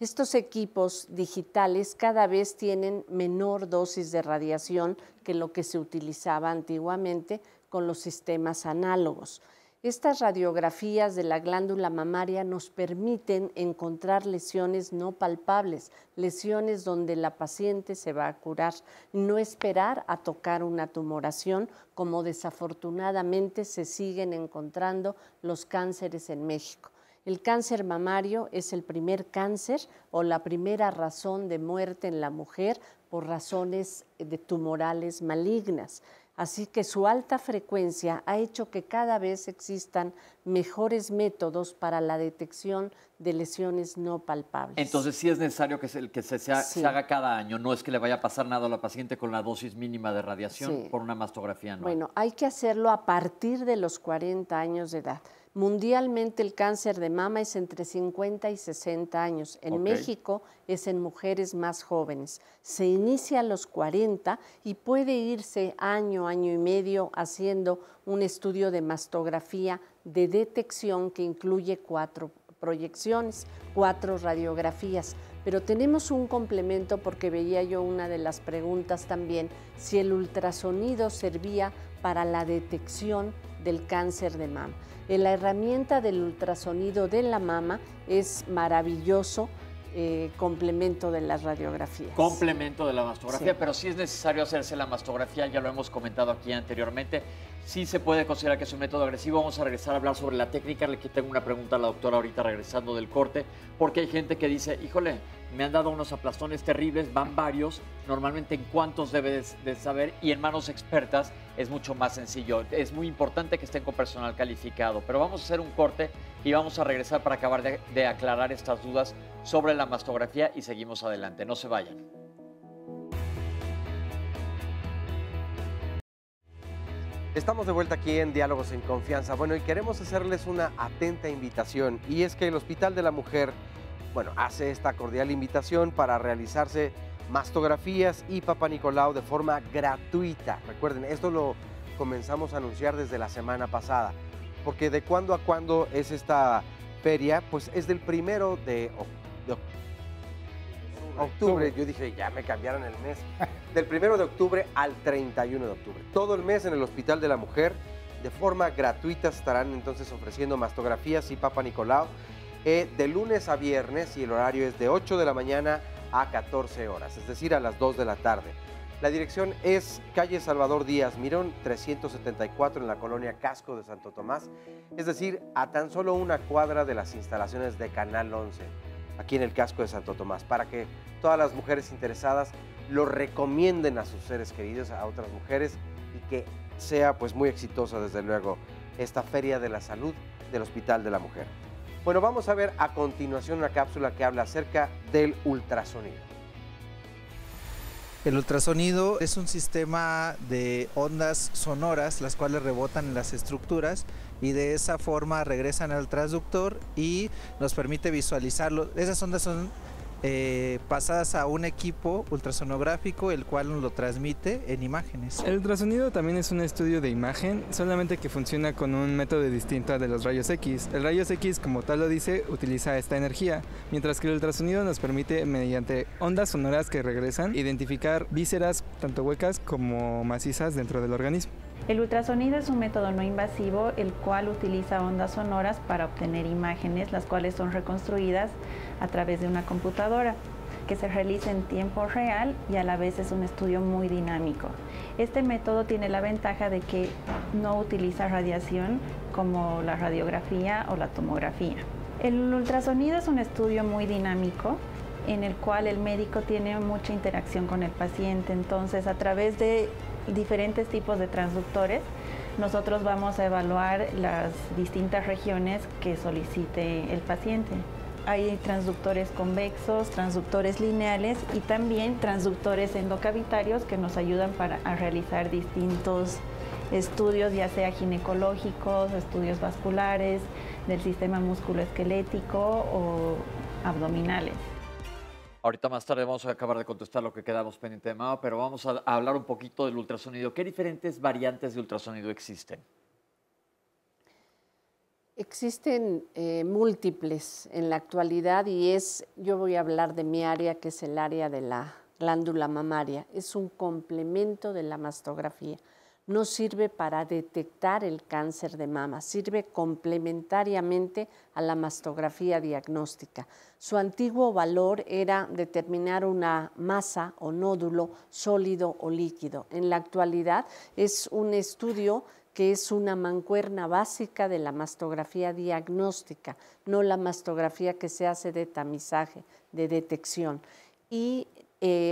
Estos equipos digitales cada vez tienen menor dosis de radiación que lo que se utilizaba antiguamente con los sistemas análogos. Estas radiografías de la glándula mamaria nos permiten encontrar lesiones no palpables, lesiones donde la paciente se va a curar, no esperar a tocar una tumoración, como desafortunadamente se siguen encontrando los cánceres en México. El cáncer mamario es el primer cáncer o la primera razón de muerte en la mujer por razones tumorales malignas. Así que su alta frecuencia ha hecho que cada vez existan mejores métodos para la detección de lesiones no palpables. Entonces sí es necesario que se haga cada año, no es que le vaya a pasar nada a la paciente con la dosis mínima de radiación por una mastografía anual. Bueno, hay que hacerlo a partir de los 40 años de edad. Mundialmente el cáncer de mama es entre 50 y 60 años. En México es en mujeres más jóvenes. Se inicia a los 40 y puede irse año, año y medio haciendo un estudio de mastografía de detección que incluye 4 proyecciones, 4 radiografías. Pero tenemos un complemento porque veía yo una de las preguntas también, si el ultrasonido servía para la detección del cáncer de mama. La herramienta del ultrasonido de la mama es maravilloso complemento de las radiografías. Complemento de la mastografía, pero sí es necesario hacerse la mastografía, ya lo hemos comentado aquí anteriormente. Sí se puede considerar que es un método agresivo. Vamos a regresar a hablar sobre la técnica. Le tengo una pregunta a la doctora ahorita regresando del corte, porque hay gente que dice, híjole, me han dado unos aplastones terribles, van varios, normalmente en cuántos debes de saber, y en manos expertas es mucho más sencillo. Es muy importante que estén con personal calificado, pero vamos a hacer un corte y vamos a regresar para acabar de aclarar estas dudas sobre la mastografía y seguimos adelante. No se vayan. Estamos de vuelta aquí en Diálogos en Confianza. Bueno, y queremos hacerles una atenta invitación, y es que el Hospital de la Mujer, bueno, hace esta cordial invitación para realizarse mastografías y Papá Nicolau de forma gratuita. Recuerden, esto lo comenzamos a anunciar desde la semana pasada, porque de cuándo a cuándo es esta feria, pues es del 1 de octubre. Yo dije, ya me cambiaron el mes. Del 1 de octubre al 31 de octubre. Todo el mes en el Hospital de la Mujer, de forma gratuita, estarán entonces ofreciendo mastografías y Papá Nicolau de lunes a viernes, y el horario es de 8 de la mañana a 14 horas, es decir, a las 2 de la tarde. La dirección es calle Salvador Díaz Mirón, 374, en la colonia Casco de Santo Tomás, es decir, a tan solo una cuadra de las instalaciones de Canal 11, aquí en el Casco de Santo Tomás, para que todas las mujeres interesadas lo recomienden a sus seres queridos, a otras mujeres, y que sea pues muy exitosa, desde luego, esta Feria de la Salud del Hospital de la Mujer. Bueno, vamos a ver a continuación una cápsula que habla acerca del ultrasonido. El ultrasonido es un sistema de ondas sonoras, las cuales rebotan en las estructuras y de esa forma regresan al transductor y nos permite visualizarlo. Esas ondas son pasadas a un equipo ultrasonográfico, el cual nos lo transmite en imágenes. El ultrasonido también es un estudio de imagen, solamente que funciona con un método distinto de los rayos X. El rayos X, como tal lo dice, utiliza esta energía, mientras que el ultrasonido nos permite, mediante ondas sonoras que regresan, identificar vísceras tanto huecas como macizas dentro del organismo. El ultrasonido es un método no invasivo, el cual utiliza ondas sonoras para obtener imágenes, las cuales son reconstruidas a través de una computadora, que se realiza en tiempo real y a la vez es un estudio muy dinámico. Este método tiene la ventaja de que no utiliza radiación como la radiografía o la tomografía. El ultrasonido es un estudio muy dinámico, en el cual el médico tiene mucha interacción con el paciente, entonces a través de diferentes tipos de transductores, nosotros vamos a evaluar las distintas regiones que solicite el paciente. Hay transductores convexos, transductores lineales y también transductores endocavitarios que nos ayudan a realizar distintos estudios, ya sea ginecológicos, estudios vasculares, del sistema musculoesquelético o abdominales. Ahorita más tarde vamos a acabar de contestar lo que quedamos pendiente de mama, pero vamos a hablar un poquito del ultrasonido. ¿Qué diferentes variantes de ultrasonido existen? Existen múltiples en la actualidad y yo voy a hablar de mi área, que es el área de la glándula mamaria. Es un complemento de la mastografía. No sirve para detectar el cáncer de mama, sirve complementariamente a la mastografía diagnóstica. Su antiguo valor era determinar una masa o nódulo sólido o líquido. En la actualidad es un estudio que es una mancuerna básica de la mastografía diagnóstica, no la mastografía que se hace de tamizaje, de detección. Y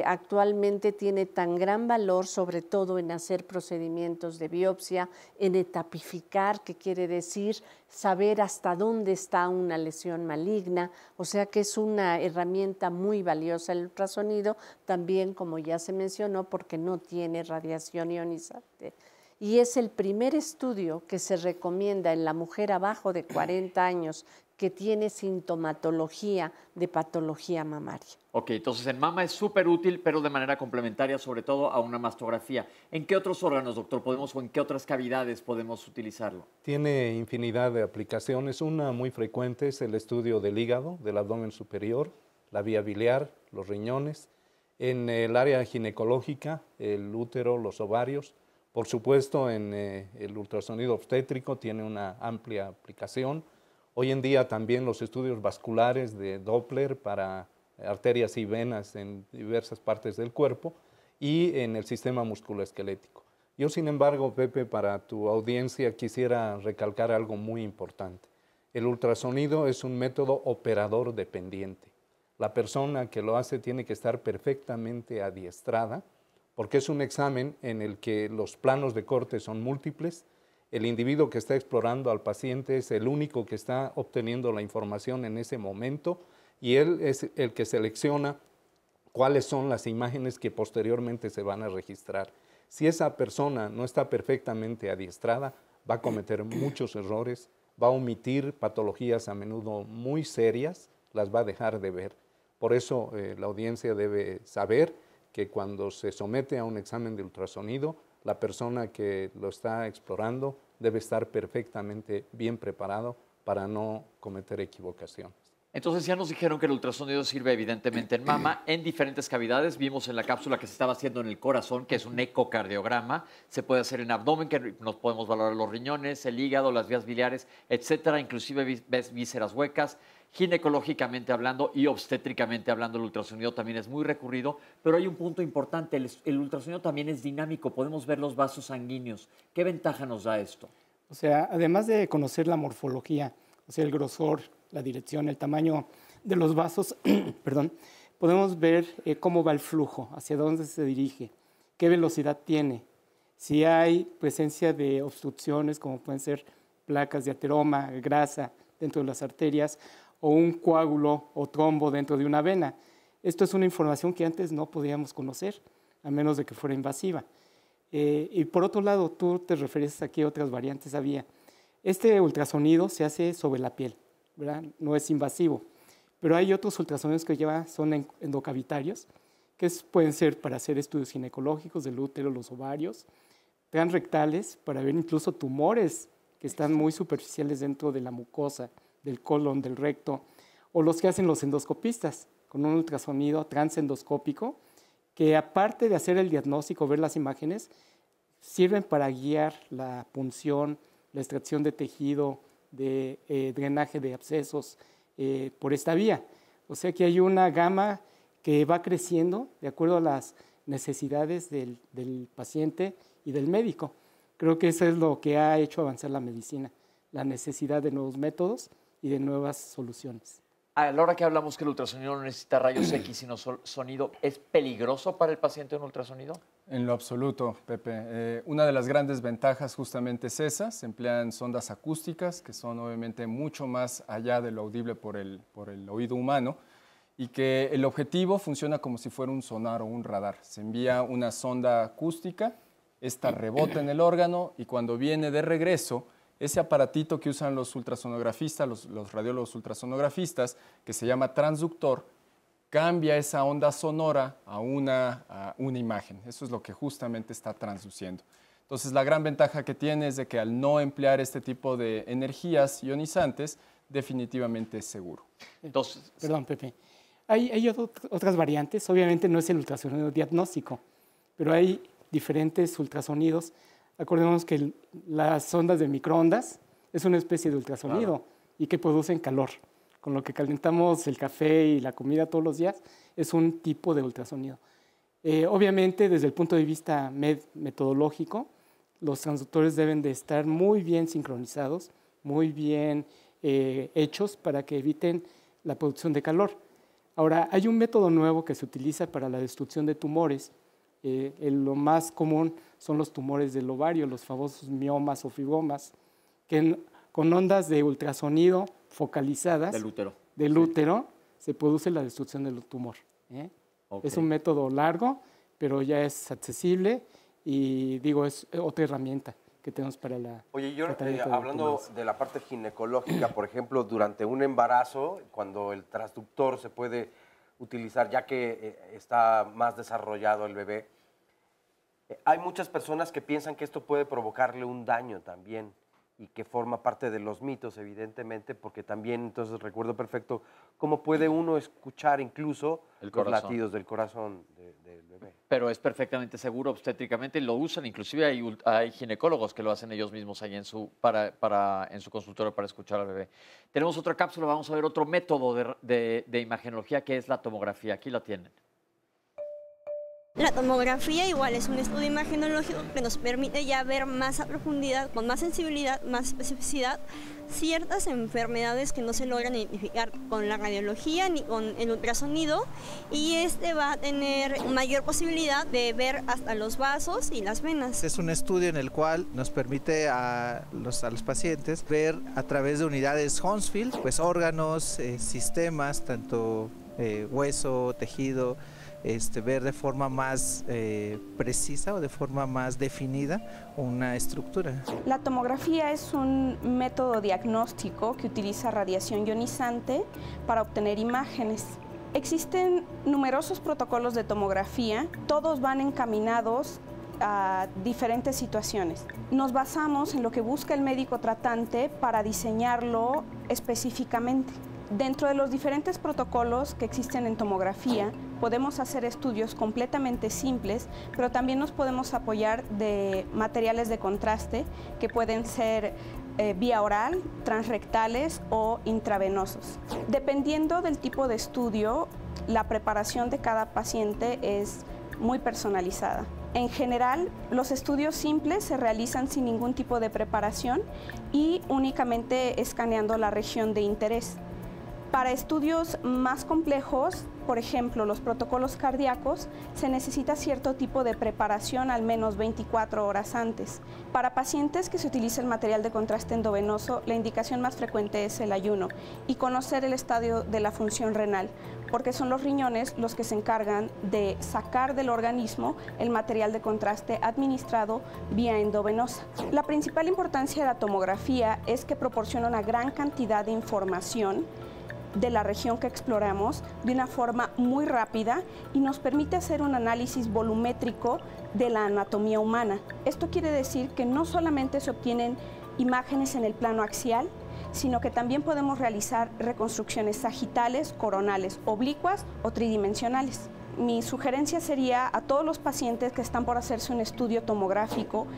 actualmente tiene tan gran valor, sobre todo en hacer procedimientos de biopsia, en etapificar, que quiere decir saber hasta dónde está una lesión maligna, o sea que es una herramienta muy valiosa el ultrasonido, también como ya se mencionó, porque no tiene radiación ionizante. Y es el primer estudio que se recomienda en la mujer abajo de 40 años que tiene sintomatología de patología mamaria. Ok, entonces en mama es súper útil, pero de manera complementaria, sobre todo a una mastografía. ¿En qué otros órganos, doctor, podemos o en qué otras cavidades podemos utilizarlo? Tiene infinidad de aplicaciones. Una muy frecuente es el estudio del hígado, del abdomen superior, la vía biliar, los riñones. En el área ginecológica, el útero, los ovarios. Por supuesto, en el ultrasonido obstétrico tiene una amplia aplicación. Hoy en día también los estudios vasculares de Doppler para arterias y venas en diversas partes del cuerpo y en el sistema musculoesquelético. Yo, sin embargo, Pepe, para tu audiencia quisiera recalcar algo muy importante. El ultrasonido es un método operador dependiente. La persona que lo hace tiene que estar perfectamente adiestrada, porque es un examen en el que los planos de corte son múltiples. El individuo que está explorando al paciente es el único que está obteniendo la información en ese momento y él es el que selecciona cuáles son las imágenes que posteriormente se van a registrar. Si esa persona no está perfectamente adiestrada, va a cometer muchos errores, va a omitir patologías a menudo muy serias, las va a dejar de ver. Por eso la audiencia debe saber que cuando se somete a un examen de ultrasonido, la persona que lo está explorando debe estar perfectamente bien preparado para no cometer equivocaciones. Entonces ya nos dijeron que el ultrasonido sirve evidentemente en mama, en diferentes cavidades. Vimos en la cápsula que se estaba haciendo en el corazón, que es un ecocardiograma. Se puede hacer en abdomen, que nos podemos valorar los riñones, el hígado, las vías biliares, etcétera. Inclusive ves vísceras huecas. Ginecológicamente hablando y obstétricamente hablando, el ultrasonido también es muy recurrido, pero hay un punto importante, el ultrasonido también es dinámico, podemos ver los vasos sanguíneos. ¿Qué ventaja nos da esto? O sea, además de conocer la morfología, o sea, el grosor, la dirección, el tamaño de los vasos, perdón, podemos ver cómo va el flujo, hacia dónde se dirige, qué velocidad tiene, si hay presencia de obstrucciones, como pueden ser placas de ateroma, grasa dentro de las arterias, o un coágulo o trombo dentro de una vena. Esto es una información que antes no podíamos conocer, a menos de que fuera invasiva. Y por otro lado, tú te refieres a qué otras variantes había. Este ultrasonido se hace sobre la piel, ¿verdad? No es invasivo, pero hay otros ultrasonidos que son endocavitarios, que pueden ser para hacer estudios ginecológicos del útero, los ovarios, transrectales, para ver incluso tumores que están muy superficiales dentro de la mucosa, del colon, del recto, o los que hacen los endoscopistas, con un ultrasonido transendoscópico, que aparte de hacer el diagnóstico, ver las imágenes, sirven para guiar la punción, la extracción de tejido, de drenaje de abscesos por esta vía. O sea que hay una gama que va creciendo de acuerdo a las necesidades del paciente y del médico. Creo que eso es lo que ha hecho avanzar la medicina, la necesidad de nuevos métodos y de nuevas soluciones. A la hora que hablamos que el ultrasonido no necesita rayos X, sino sonido, ¿es peligroso para el paciente un ultrasonido? En lo absoluto, Pepe. Una de las grandes ventajas justamente es esa. Se emplean sondas acústicas, que son obviamente mucho más allá de lo audible por el oído humano, y que el objetivo funciona como si fuera un sonar o un radar. Se envía una sonda acústica, esta rebota en el órgano y cuando viene de regreso, ese aparatito que usan los ultrasonografistas, los radiólogos ultrasonografistas, que se llama transductor, cambia esa onda sonora a una imagen. Eso es lo que justamente está transduciendo. Entonces, la gran ventaja que tiene es de que al no emplear este tipo de energías ionizantes, definitivamente es seguro. Entonces, perdón, Pepe. Hay otras variantes. Obviamente no es el ultrasonido diagnóstico, pero hay diferentes ultrasonidos. Acordémonos que las ondas de microondas es una especie de ultrasonido y que producen calor. Con lo que calentamos el café y la comida todos los días, es un tipo de ultrasonido. Obviamente, desde el punto de vista metodológico, los transductores deben de estar muy bien sincronizados, muy bien hechos para que eviten la producción de calor. Ahora, hay un método nuevo que se utiliza para la destrucción de tumores. Lo más común son los tumores del ovario, los famosos miomas o fibromas, que con ondas de ultrasonido focalizadas del útero se produce la destrucción del tumor. Okay. Es un método largo, pero ya es accesible y digo, es otra herramienta que tenemos para la... Oye, yo hablando de la parte ginecológica, por ejemplo, durante un embarazo, cuando el transductor se puede utilizar, ya que está más desarrollado el bebé, hay muchas personas que piensan que esto puede provocarle un daño también y que forma parte de los mitos, evidentemente, porque también, entonces recuerdo perfecto cómo puede uno escuchar incluso los latidos del corazón del bebé. Pero es perfectamente seguro obstétricamente y lo usan, inclusive hay ginecólogos que lo hacen ellos mismos ahí en su consultorio para escuchar al bebé. Tenemos otra cápsula, vamos a ver otro método de imagenología que es la tomografía. Aquí la tienen. La tomografía igual es un estudio imagenológico que nos permite ya ver más a profundidad, con más sensibilidad, más especificidad, ciertas enfermedades que no se logran identificar con la radiología ni con el ultrasonido, y este va a tener mayor posibilidad de ver hasta los vasos y las venas. Es un estudio en el cual nos permite a los pacientes ver a través de unidades Hounsfield, pues órganos, sistemas, tanto hueso, tejido, ver de forma más precisa o de forma más definida una estructura. La tomografía es un método diagnóstico que utiliza radiación ionizante para obtener imágenes. Existen numerosos protocolos de tomografía, todos van encaminados a diferentes situaciones. Nos basamos en lo que busca el médico tratante para diseñarlo específicamente. Dentro de los diferentes protocolos que existen en tomografía, podemos hacer estudios completamente simples, pero también nos podemos apoyar de materiales de contraste que pueden ser vía oral, transrectales o intravenosos. Dependiendo del tipo de estudio, la preparación de cada paciente es muy personalizada. En general, los estudios simples se realizan sin ningún tipo de preparación y únicamente escaneando la región de interés. Para estudios más complejos, por ejemplo, los protocolos cardíacos, se necesita cierto tipo de preparación al menos 24 horas antes. Para pacientes que se utiliza el material de contraste endovenoso, la indicación más frecuente es el ayuno y conocer el estadio de la función renal, porque son los riñones los que se encargan de sacar del organismo el material de contraste administrado vía endovenosa. La principal importancia de la tomografía es que proporciona una gran cantidad de información de la región que exploramos de una forma muy rápida y nos permite hacer un análisis volumétrico de la anatomía humana. Esto quiere decir que no solamente se obtienen imágenes en el plano axial, sino que también podemos realizar reconstrucciones sagitales, coronales, oblicuas o tridimensionales. Mi sugerencia sería a todos los pacientes que están por hacerse un estudio tomográfico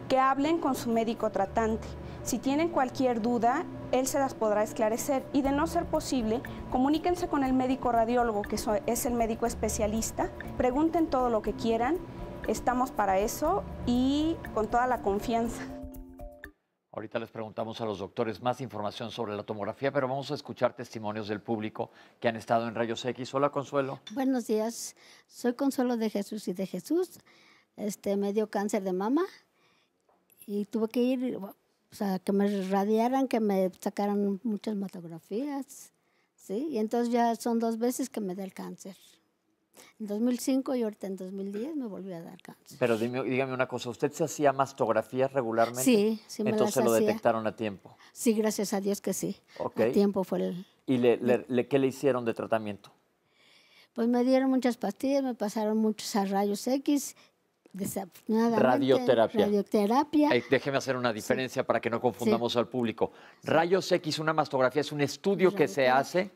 que hablen con su médico tratante. Si tienen cualquier duda, él se las podrá esclarecer y de no ser posible, comuníquense con el médico radiólogo, que es el médico especialista, pregunten todo lo que quieran, estamos para eso y con toda la confianza. Ahorita les preguntamos a los doctores más información sobre la tomografía, pero vamos a escuchar testimonios del público que han estado en Rayos X. Hola, Consuelo. Buenos días, soy Consuelo de Jesús y de Jesús. Me dio cáncer de mama y tuve que ir, o sea, que me radiaran, que me sacaran muchas mastografías, ¿sí? Y entonces ya son 2 veces que me da el cáncer. En 2005 y ahorita en 2010 me volvió a dar cáncer. Pero dígame una cosa, ¿usted se hacía mastografías regularmente? Sí, sí me Entonces las lo hacía. detectaron a tiempo. Sí, gracias a Dios que sí. Okay. A tiempo fue el... ¿Y qué le hicieron de tratamiento? Pues me dieron muchas pastillas, me pasaron muchos a rayos X. Desafortunadamente, Radioterapia. Radioterapia. Déjeme hacer una diferencia para que no confundamos al público. Rayos X, una mastografía, es un estudio que se hace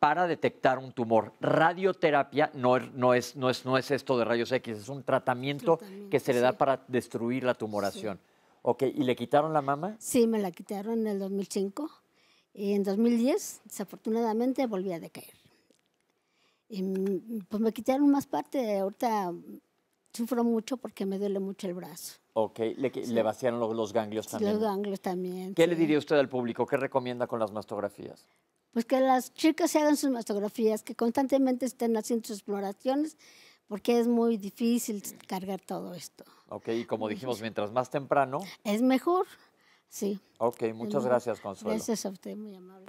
para detectar un tumor. Radioterapia no es esto de rayos X, es un tratamiento que se le da para destruir la tumoración. Sí. Ok, ¿y le quitaron la mama? Sí, me la quitaron en el 2005 y en 2010, desafortunadamente, volví a decaer. Y pues me quitaron más parte, ahorita sufro mucho porque me duele mucho el brazo. Ok, le vaciaron los ganglios también. Los ganglios también. ¿Qué le diría usted al público? ¿Qué recomienda con las mastografías? Pues que las chicas se hagan sus mastografías, que constantemente estén haciendo sus exploraciones, porque es muy difícil cargar todo esto. Ok, y como dijimos, mientras más temprano... Es mejor, sí. Ok, muchas gracias, Consuelo. Gracias a usted, muy amable.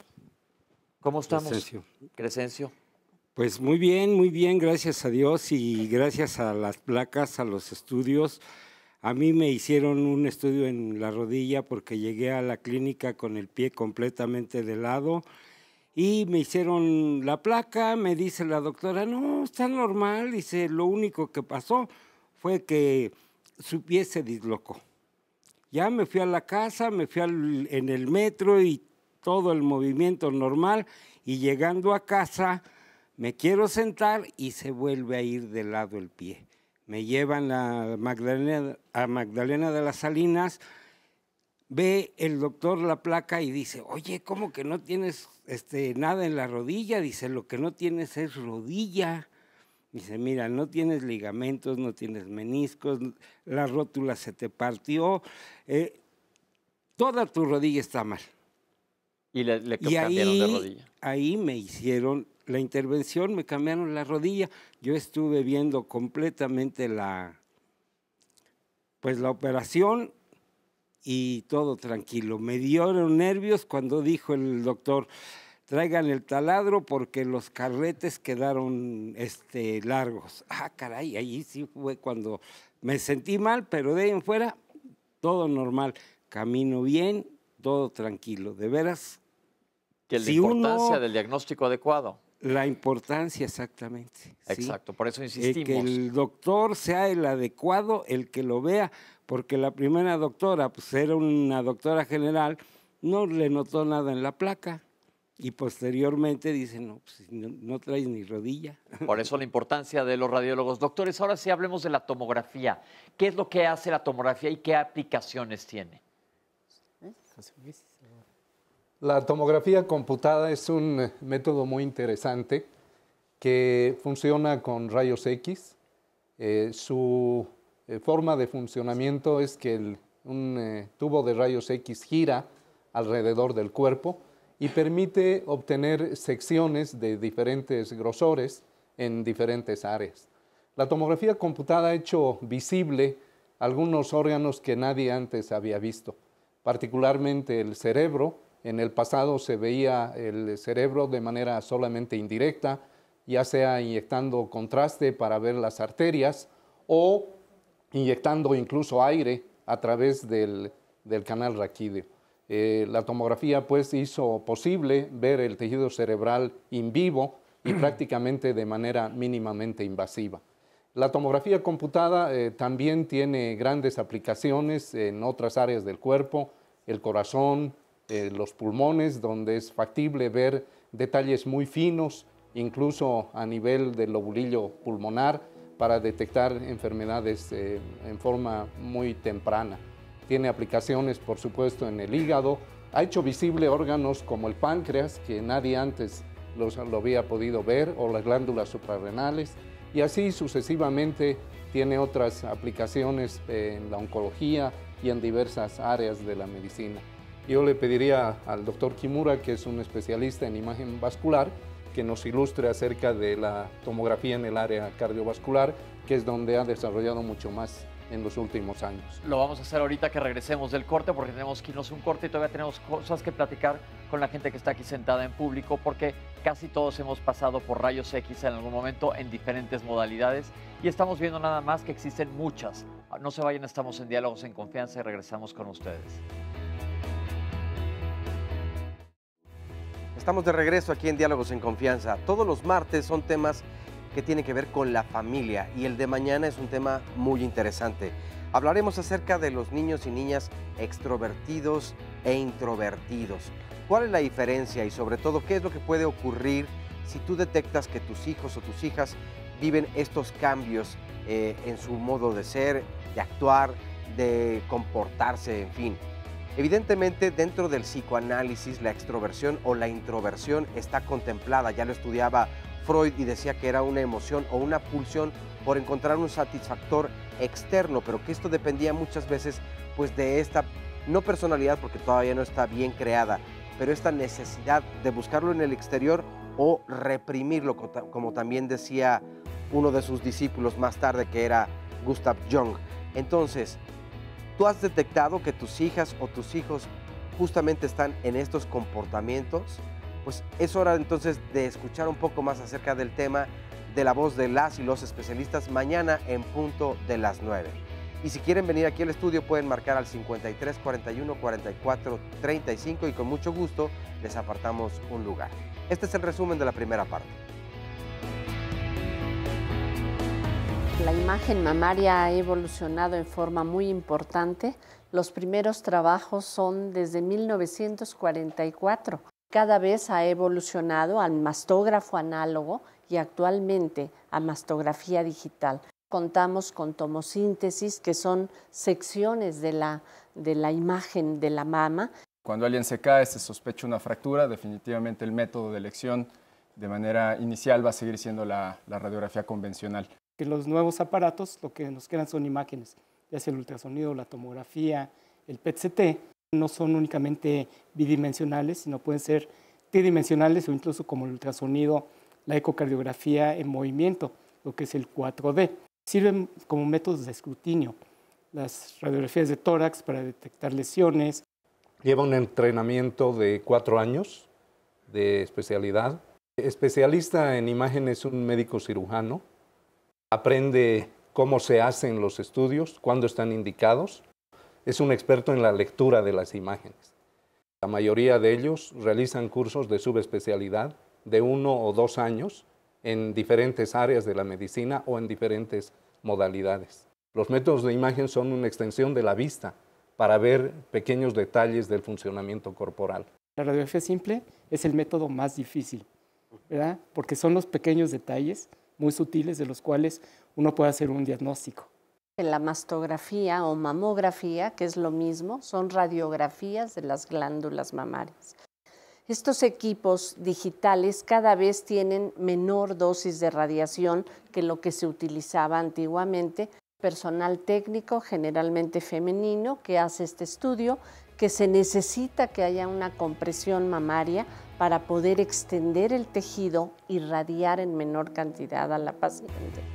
¿Cómo estamos? Crescencio. Crescencio. Pues muy bien, gracias a Dios y gracias a las placas, a los estudios. A mí me hicieron un estudio en la rodilla porque llegué a la clínica con el pie completamente de lado y me hicieron la placa, me dice la doctora, no, está normal, dice, lo único que pasó fue que su pie se dislocó. Ya me fui a la casa, me fui en el metro y todo el movimiento normal y llegando a casa me quiero sentar y se vuelve a ir de lado el pie. Me llevan a Magdalena de las Salinas, ve el doctor la placa y dice, oye, ¿cómo que no tienes nada en la rodilla? Dice, lo que no tienes es rodilla. Dice, mira, no tienes ligamentos, no tienes meniscos, la rótula se te partió, toda tu rodilla está mal. Y le cambiaron de rodilla. Ahí me hicieron la intervención, me cambiaron la rodilla. Yo estuve viendo completamente la operación y todo tranquilo. Me dieron nervios cuando dijo el doctor, traigan el taladro porque los carretes quedaron largos. Ah, caray, ahí sí fue cuando me sentí mal, pero de ahí en fuera, todo normal. Camino bien, todo tranquilo. De veras. Que la importancia del diagnóstico adecuado. La importancia, exactamente. Exacto, ¿sí? Por eso insistimos. Que el doctor sea el adecuado, el que lo vea, porque la primera doctora, pues era una doctora general, no le notó nada en la placa. Y posteriormente dicen, no, pues, no traes ni rodilla. Por eso la importancia de los radiólogos. Doctores, ahora sí hablemos de la tomografía. ¿Qué es lo que hace la tomografía y qué aplicaciones tiene? La tomografía computada es un método muy interesante que funciona con rayos X. Su forma de funcionamiento es que un tubo de rayos X gira alrededor del cuerpo y permite obtener secciones de diferentes grosores en diferentes áreas. La tomografía computada ha hecho visible algunos órganos que nadie antes había visto, particularmente el cerebro. En el pasado se veía el cerebro de manera solamente indirecta, ya sea inyectando contraste para ver las arterias o inyectando incluso aire a través del canal raquídeo. La tomografía pues hizo posible ver el tejido cerebral in vivo y prácticamente de manera mínimamente invasiva. La tomografía computada también tiene grandes aplicaciones en otras áreas del cuerpo, el corazón, los pulmones, donde es factible ver detalles muy finos, incluso a nivel del lobulillo pulmonar, para detectar enfermedades en forma muy temprana. Tiene aplicaciones, por supuesto, en el hígado. Ha hecho visible órganos como el páncreas, que nadie antes lo había podido ver, o las glándulas suprarrenales, y así sucesivamente tiene otras aplicaciones en la oncología y en diversas áreas de la medicina. Yo le pediría al doctor Kimura, que es un especialista en imagen vascular, que nos ilustre acerca de la tomografía en el área cardiovascular, que es donde ha desarrollado mucho más en los últimos años. Lo vamos a hacer ahorita que regresemos del corte, porque tenemos que irnos un corte y todavía tenemos cosas que platicar con la gente que está aquí sentada en público, porque casi todos hemos pasado por rayos X en algún momento en diferentes modalidades y estamos viendo nada más que existen muchas. No se vayan, estamos en Diálogos en Confianza y regresamos con ustedes. Estamos de regreso aquí en Diálogos en Confianza. Todos los martes son temas que tienen que ver con la familia y el de mañana es un tema muy interesante. Hablaremos acerca de los niños y niñas extrovertidos e introvertidos. ¿Cuál es la diferencia y sobre todo qué es lo que puede ocurrir si tú detectas que tus hijos o tus hijas viven estos cambios en su modo de ser, de actuar, de comportarse, en fin? Evidentemente, dentro del psicoanálisis, la extroversión o la introversión está contemplada. Ya lo estudiaba Freud y decía que era una emoción o una pulsión por encontrar un satisfactor externo, pero que esto dependía muchas veces pues de esta, no personalidad porque todavía no está bien creada, pero esta necesidad de buscarlo en el exterior o reprimirlo, como también decía uno de sus discípulos más tarde, que era Gustav Jung. Entonces, ¿tú has detectado que tus hijas o tus hijos justamente están en estos comportamientos? Pues es hora entonces de escuchar un poco más acerca del tema de la voz de las y los especialistas mañana en punto de las 9. Y si quieren venir aquí al estudio pueden marcar al 53 41 44 35 y con mucho gusto les apartamos un lugar. Este es el resumen de la primera parte. La imagen mamaria ha evolucionado en forma muy importante. Los primeros trabajos son desde 1944. Cada vez ha evolucionado al mastógrafo análogo y actualmente a mastografía digital. Contamos con tomosíntesis, que son secciones de la imagen de la mama. Cuando alguien se cae, se sospecha una fractura, definitivamente el método de elección de manera inicial va a seguir siendo la radiografía convencional. Que los nuevos aparatos lo que nos quedan son imágenes, ya sea el ultrasonido, la tomografía, el PET-CT, no son únicamente bidimensionales, sino pueden ser tridimensionales o incluso como el ultrasonido, la ecocardiografía en movimiento, lo que es el 4D. Sirven como métodos de escrutinio. Las radiografías de tórax para detectar lesiones. Lleva un entrenamiento de 4 años de especialidad. Especialista en imagen es un médico cirujano. Aprende cómo se hacen los estudios, cuándo están indicados. Es un experto en la lectura de las imágenes. La mayoría de ellos realizan cursos de subespecialidad de 1 o 2 años en diferentes áreas de la medicina o en diferentes modalidades. Los métodos de imagen son una extensión de la vista para ver pequeños detalles del funcionamiento corporal. La radiografía simple es el método más difícil, ¿verdad? Porque son los pequeños detalles muy sutiles de los cuales uno puede hacer un diagnóstico. La mastografía o mamografía, que es lo mismo, son radiografías de las glándulas mamarias. Estos equipos digitales cada vez tienen menor dosis de radiación que lo que se utilizaba antiguamente. Personal técnico, generalmente femenino, que hace este estudio, que se necesita que haya una compresión mamaria para poder extender el tejido y radiar en menor cantidad a la paciente.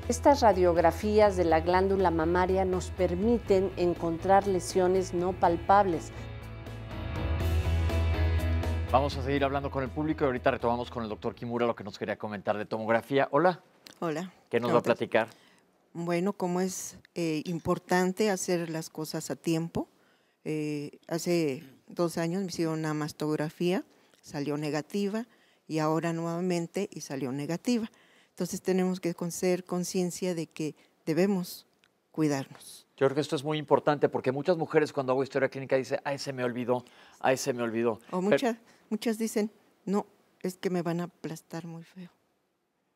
Estas radiografías de la glándula mamaria nos permiten encontrar lesiones no palpables. Vamos a seguir hablando con el público y ahorita retomamos con el doctor Kimura lo que nos quería comentar de tomografía. Hola. Hola. ¿Qué nos va a platicar? Bueno, cómo es importante hacer las cosas a tiempo. Hace 2 años me hicieron una mastografía, salió negativa y ahora nuevamente y salió negativa. Entonces tenemos que hacer conciencia de que debemos cuidarnos. Yo creo que esto es muy importante porque muchas mujeres cuando hago historia clínica dicen, ay, se me olvidó, ay, se me olvidó. O muchas dicen, no, es que me van a aplastar muy feo.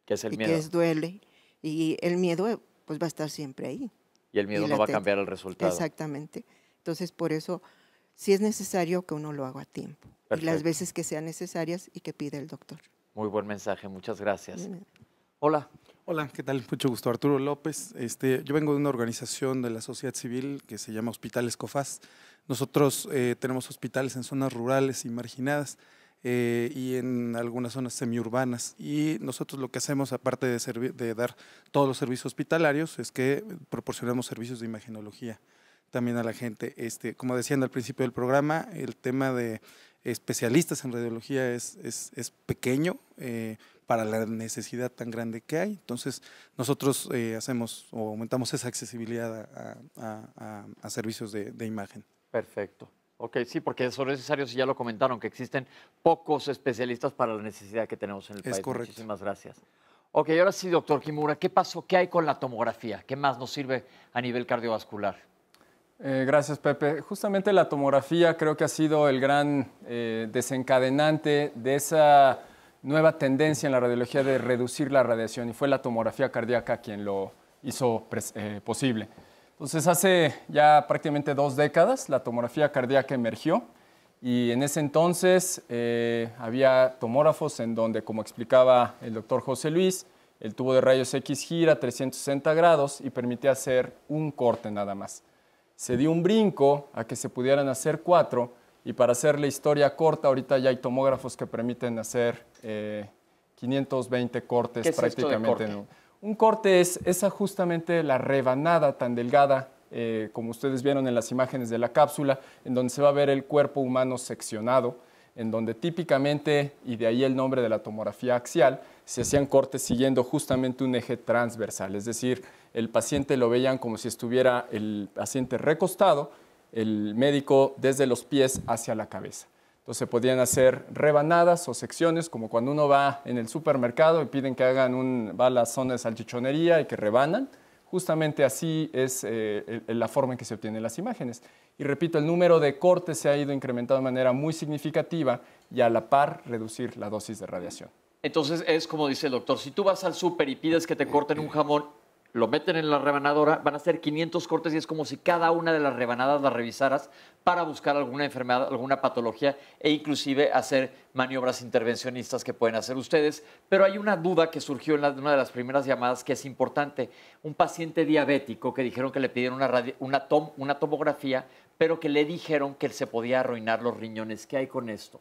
¿Qué es el miedo? Que es duele. Y el miedo pues va a estar siempre ahí. Y el miedo no va a cambiar el resultado. Exactamente. Entonces, por eso, sí es necesario que uno lo haga a tiempo. Perfecto. Y las veces que sean necesarias y que pida el doctor. Muy buen mensaje, muchas gracias. Hola. Hola, ¿qué tal? Mucho gusto, Arturo López. Yo vengo de una organización de la sociedad civil que se llama Hospitales COFAS. Nosotros tenemos hospitales en zonas rurales y marginadas y en algunas zonas semiurbanas. Y nosotros lo que hacemos, aparte de dar todos los servicios hospitalarios, es que proporcionamos servicios de imagenología también a la gente. Como decían al principio del programa, el tema de especialistas en radiología es pequeño para la necesidad tan grande que hay. Entonces, nosotros hacemos o aumentamos esa accesibilidad a servicios de imagen. Perfecto. Ok, sí, porque son necesarios, y ya lo comentaron, que existen pocos especialistas para la necesidad que tenemos en el país. Es correcto. Muchísimas gracias. Ok, ahora sí, doctor Kimura, ¿qué pasó? ¿Qué hay con la tomografía? ¿Qué más nos sirve a nivel cardiovascular? Gracias, Pepe. Justamente la tomografía creo que ha sido el gran desencadenante de esa nueva tendencia en la radiología de reducir la radiación, y fue la tomografía cardíaca quien lo hizo posible. Entonces, hace ya prácticamente 2 décadas la tomografía cardíaca emergió, y en ese entonces había tomógrafos en donde, como explicaba el doctor José Luis, el tubo de rayos X gira 360 grados y permitía hacer un corte nada más. Se dio un brinco a que se pudieran hacer 4, y para hacer la historia corta, ahorita ya hay tomógrafos que permiten hacer 520 cortes. ¿Qué es prácticamente. esto de corte? Un corte es esa justamente la rebanada tan delgada, como ustedes vieron en las imágenes de la cápsula, en donde se va a ver el cuerpo humano seccionado, en donde típicamente, y de ahí el nombre de la tomografía axial, se hacían cortes siguiendo justamente un eje transversal, es decir, el paciente lo veían como si estuviera el paciente recostado, el médico desde los pies hacia la cabeza. Entonces podían hacer rebanadas o secciones, como cuando uno va en el supermercado y piden que va a la zona de salchichonería y que rebanan. Justamente así es la forma en que se obtienen las imágenes. Y repito, el número de cortes se ha ido incrementando de manera muy significativa y a la par reducir la dosis de radiación. Entonces es como dice el doctor, si tú vas al súper y pides que te corten un jamón, lo meten en la rebanadora, van a ser 500 cortes y es como si cada una de las rebanadas las revisaras para buscar alguna enfermedad, alguna patología e inclusive hacer maniobras intervencionistas que pueden hacer ustedes. Pero hay una duda que surgió en una de las primeras llamadas que es importante. Un paciente diabético que dijeron que le pidieron una tomografía, pero que le dijeron que se podía arruinar los riñones. ¿Qué hay con esto?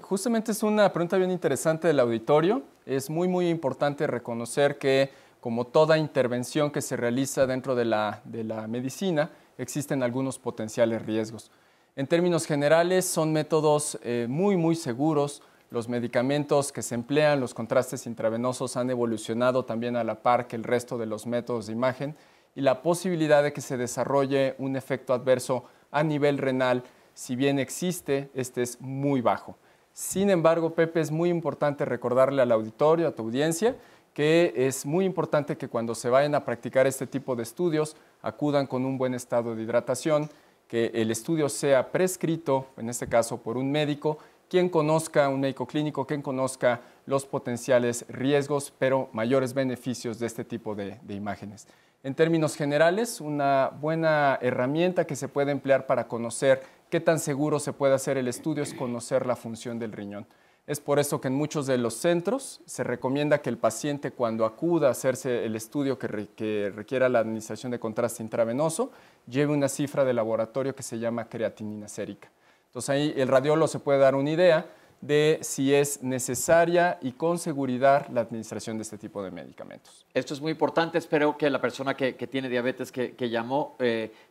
Justamente es una pregunta bien interesante del auditorio. Es muy importante reconocer que, como toda intervención que se realiza dentro de la medicina, existen algunos potenciales riesgos. En términos generales, son métodos muy seguros. Los medicamentos que se emplean, los contrastes intravenosos, han evolucionado también a la par que el resto de los métodos de imagen, y la posibilidad de que se desarrolle un efecto adverso a nivel renal, si bien existe, este es muy bajo. Sin embargo, Pepe, es muy importante recordarle al auditorio, a tu audiencia, que es muy importante que cuando se vayan a practicar este tipo de estudios acudan con un buen estado de hidratación, que el estudio sea prescrito, en este caso por un médico, quien conozca, un médico clínico, quien conozca los potenciales riesgos, pero mayores beneficios de este tipo de imágenes. En términos generales, una buena herramienta que se puede emplear para conocer qué tan seguro se puede hacer el estudio es conocer la función del riñón. Es por eso que en muchos de los centros se recomienda que el paciente, cuando acuda a hacerse el estudio que requiera la administración de contraste intravenoso, lleve una cifra de laboratorio que se llama creatinina sérica. Entonces ahí el radiólogo se puede dar una idea de si es necesaria y con seguridad la administración de este tipo de medicamentos. Esto es muy importante. Espero que la persona que tiene diabetes que llamó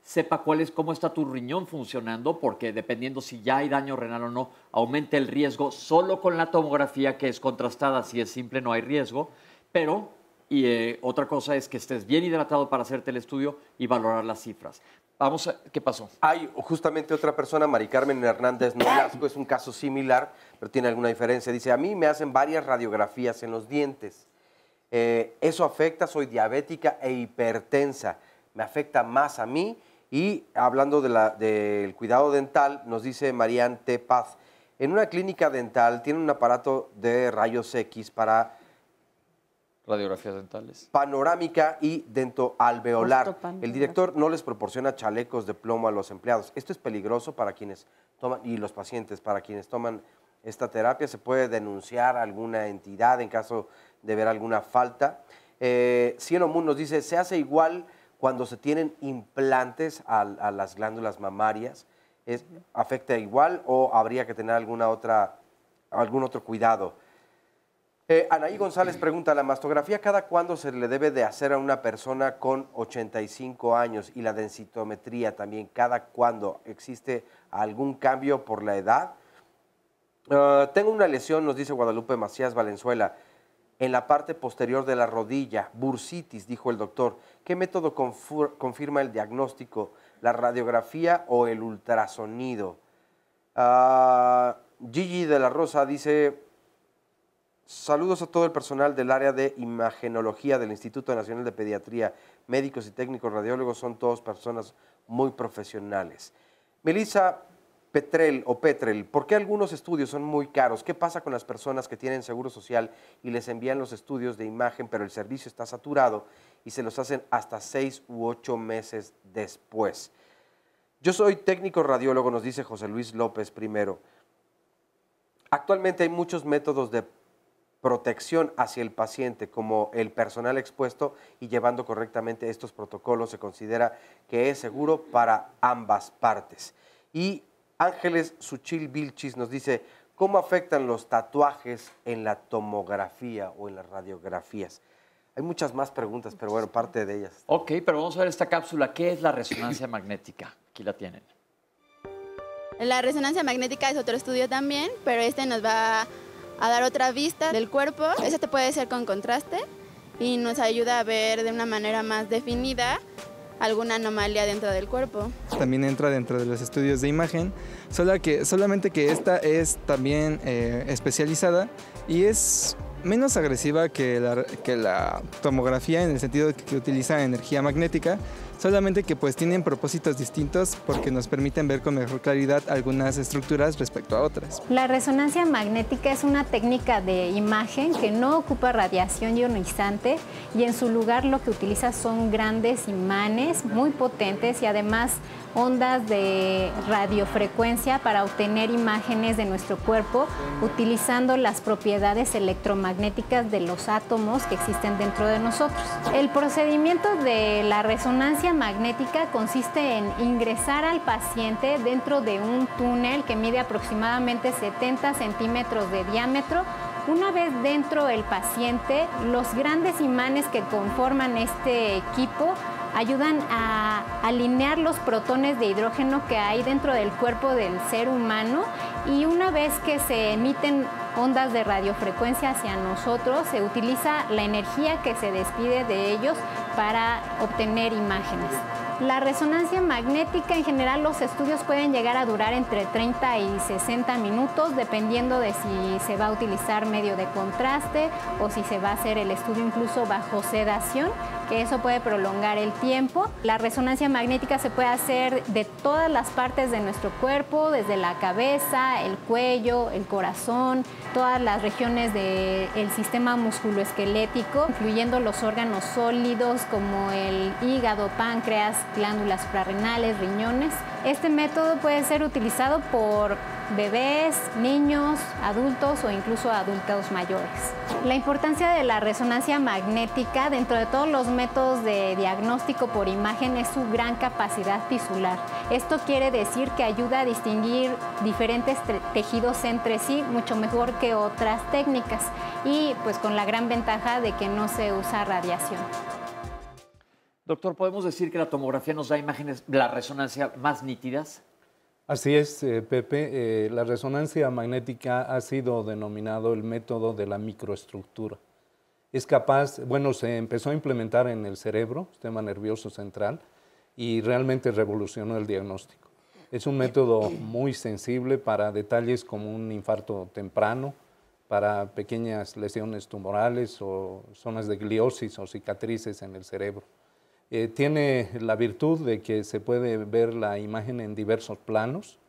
sepa cómo está tu riñón funcionando, porque dependiendo si ya hay daño renal o no, aumenta el riesgo solo con la tomografía, que es contrastada. Si es simple no hay riesgo, pero otra cosa es que estés bien hidratado para hacerte el estudio y valorar las cifras. Vamos a, ¿qué pasó? Hay justamente otra persona, Mari Carmen Hernández Nolasco, es un caso similar, pero tiene alguna diferencia. Dice, a mí me hacen varias radiografías en los dientes. Eso afecta, soy diabética e hipertensa. Me afecta más a mí. Y hablando del cuidado dental, nos dice Marian T. Paz, en una clínica dental tiene un aparato de rayos X para radiografías dentales, panorámica y dentoalveolar. El director no les proporciona chalecos de plomo a los empleados. Esto es peligroso para quienes toman, y los pacientes, para quienes toman esta terapia. Se puede denunciar a alguna entidad en caso de ver alguna falta. Cieno Moon nos dice, ¿se hace igual cuando se tienen implantes a las glándulas mamarias? ¿Afecta igual o habría que tener algún otro cuidado? Anaí González pregunta, ¿la mastografía cada cuándo se le debe de hacer a una persona con 85 años? Y la densitometría también, ¿cada cuándo? ¿Existe algún cambio por la edad? Tengo una lesión, nos dice Guadalupe Macías Valenzuela, en la parte posterior de la rodilla, bursitis, dijo el doctor. ¿Qué método confirma el diagnóstico? ¿La radiografía o el ultrasonido? Gigi de la Rosa dice, saludos a todo el personal del área de imagenología del Instituto Nacional de Pediatría. Médicos y técnicos radiólogos son todos personas muy profesionales. Melissa Petrel, ¿por qué algunos estudios son muy caros? ¿Qué pasa con las personas que tienen seguro social y les envían los estudios de imagen, pero el servicio está saturado y se los hacen hasta 6 u 8 meses después? Yo soy técnico radiólogo, nos dice José Luis López primero. Actualmente hay muchos métodos de protección hacia el paciente, como el personal expuesto, y llevando correctamente estos protocolos se considera que es seguro para ambas partes. Y Ángeles Suchil Vilchis nos dice, ¿cómo afectan los tatuajes en la tomografía o en las radiografías? Hay muchas más preguntas, pero bueno, parte de ellas. Ok, pero vamos a ver esta cápsula. ¿Qué es la resonancia magnética? Aquí la tienen. La resonancia magnética es otro estudio también, pero este nos va a dar otra vista del cuerpo. Este puede ser con contraste y nos ayuda a ver de una manera más definida alguna anomalía dentro del cuerpo. También entra dentro de los estudios de imagen, solamente que esta es también especializada y es menos agresiva que la tomografía, en el sentido de que utiliza energía magnética, solamente que pues tienen propósitos distintos porque nos permiten ver con mejor claridad algunas estructuras respecto a otras. La resonancia magnética es una técnica de imagen que no ocupa radiación ionizante y en su lugar lo que utiliza son grandes imanes muy potentes y además ondas de radiofrecuencia para obtener imágenes de nuestro cuerpo utilizando las propiedades electromagnéticas de los átomos que existen dentro de nosotros. El procedimiento de la resonancia magnética consiste en ingresar al paciente dentro de un túnel que mide aproximadamente 70 centímetros de diámetro. Una vez dentro el paciente, los grandes imanes que conforman este equipo ayudan a alinear los protones de hidrógeno que hay dentro del cuerpo del ser humano y una vez que se emiten ondas de radiofrecuencia hacia nosotros, se utiliza la energía que se despide de ellos para obtener imágenes. La resonancia magnética, en general, los estudios pueden llegar a durar entre 30 y 60 minutos, dependiendo de si se va a utilizar medio de contraste o si se va a hacer el estudio incluso bajo sedación, que eso puede prolongar el tiempo. La resonancia magnética se puede hacer de todas las partes de nuestro cuerpo, desde la cabeza, el cuello, el corazón, todas las regiones del sistema musculoesquelético, incluyendo los órganos sólidos como el hígado, páncreas, glándulas suprarrenales, riñones. Este método puede ser utilizado por bebés, niños, adultos o incluso adultos mayores. La importancia de la resonancia magnética dentro de todos los métodos de diagnóstico por imagen es su gran capacidad tisular. Esto quiere decir que ayuda a distinguir diferentes tejidos entre sí mucho mejor que otras técnicas y pues con la gran ventaja de que no se usa radiación. Doctor, ¿podemos decir que la tomografía nos da imágenes de la resonancia más nítidas? Así es, Pepe. La resonancia magnética ha sido denominado el método de la microestructura. Es capaz, bueno, se empezó a implementar en el cerebro, sistema nervioso central, y realmente revolucionó el diagnóstico. Es un método muy sensible para detalles como un infarto temprano, para pequeñas lesiones tumorales o zonas de gliosis o cicatrices en el cerebro. Tiene la virtud de que se puede ver la imagen en diversos planos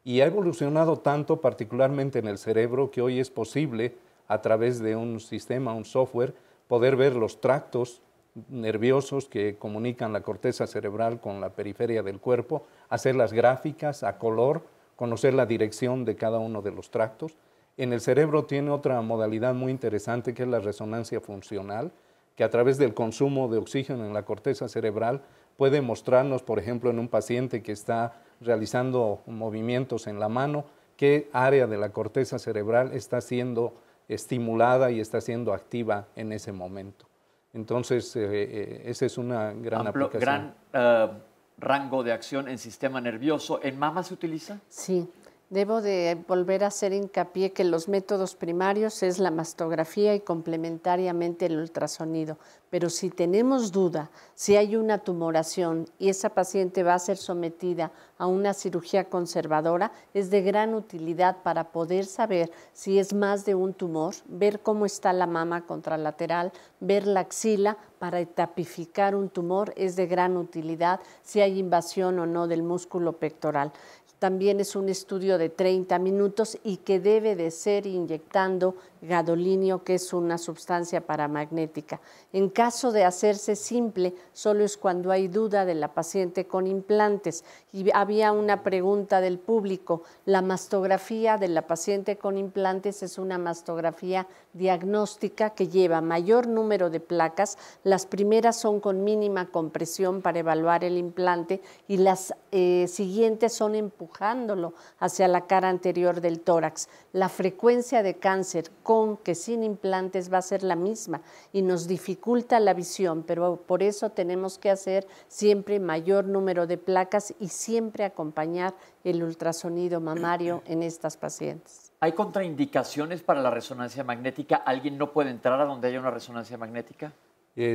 y ha evolucionado tanto, particularmente en el cerebro, que hoy es posible, a través de un sistema, un software, poder ver los tractos nerviosos que comunican la corteza cerebral con la periferia del cuerpo, hacer las gráficas a color, conocer la dirección de cada uno de los tractos. En el cerebro tiene otra modalidad muy interesante que es la resonancia funcional, que a través del consumo de oxígeno en la corteza cerebral puede mostrarnos, por ejemplo, en un paciente que está realizando movimientos en la mano, qué área de la corteza cerebral está siendo estimulada y está siendo activa en ese momento. Entonces, esa es una gran aplicación. Gran rango de acción en sistema nervioso. ¿En mama se utiliza? Sí. Debo de volver a hacer hincapié que los métodos primarios es la mastografía y complementariamente el ultrasonido. Pero si tenemos duda, si hay una tumoración y esa paciente va a ser sometida a una cirugía conservadora, es de gran utilidad para poder saber si es más de un tumor, ver cómo está la mama contralateral, ver la axila para tapificar un tumor, es de gran utilidad, si hay invasión o no del músculo pectoral. También es un estudio de 30 minutos y que debe de ser inyectando gadolinio, que es una sustancia paramagnética. En caso de hacerse simple, solo es cuando hay duda de la paciente con implantes. Y había una pregunta del público, ¿la mastografía de la paciente con implantes es una mastografía diagnóstica que lleva mayor número de placas? Las primeras son con mínima compresión para evaluar el implante y las siguientes son empujándolo hacia la cara anterior del tórax. La frecuencia de cáncer con que sin implantes va a ser la misma y nos dificulta la visión, pero por eso tenemos que hacer siempre mayor número de placas y siempre acompañar el ultrasonido mamario en estas pacientes. ¿Hay contraindicaciones para la resonancia magnética? ¿Alguien no puede entrar a donde haya una resonancia magnética?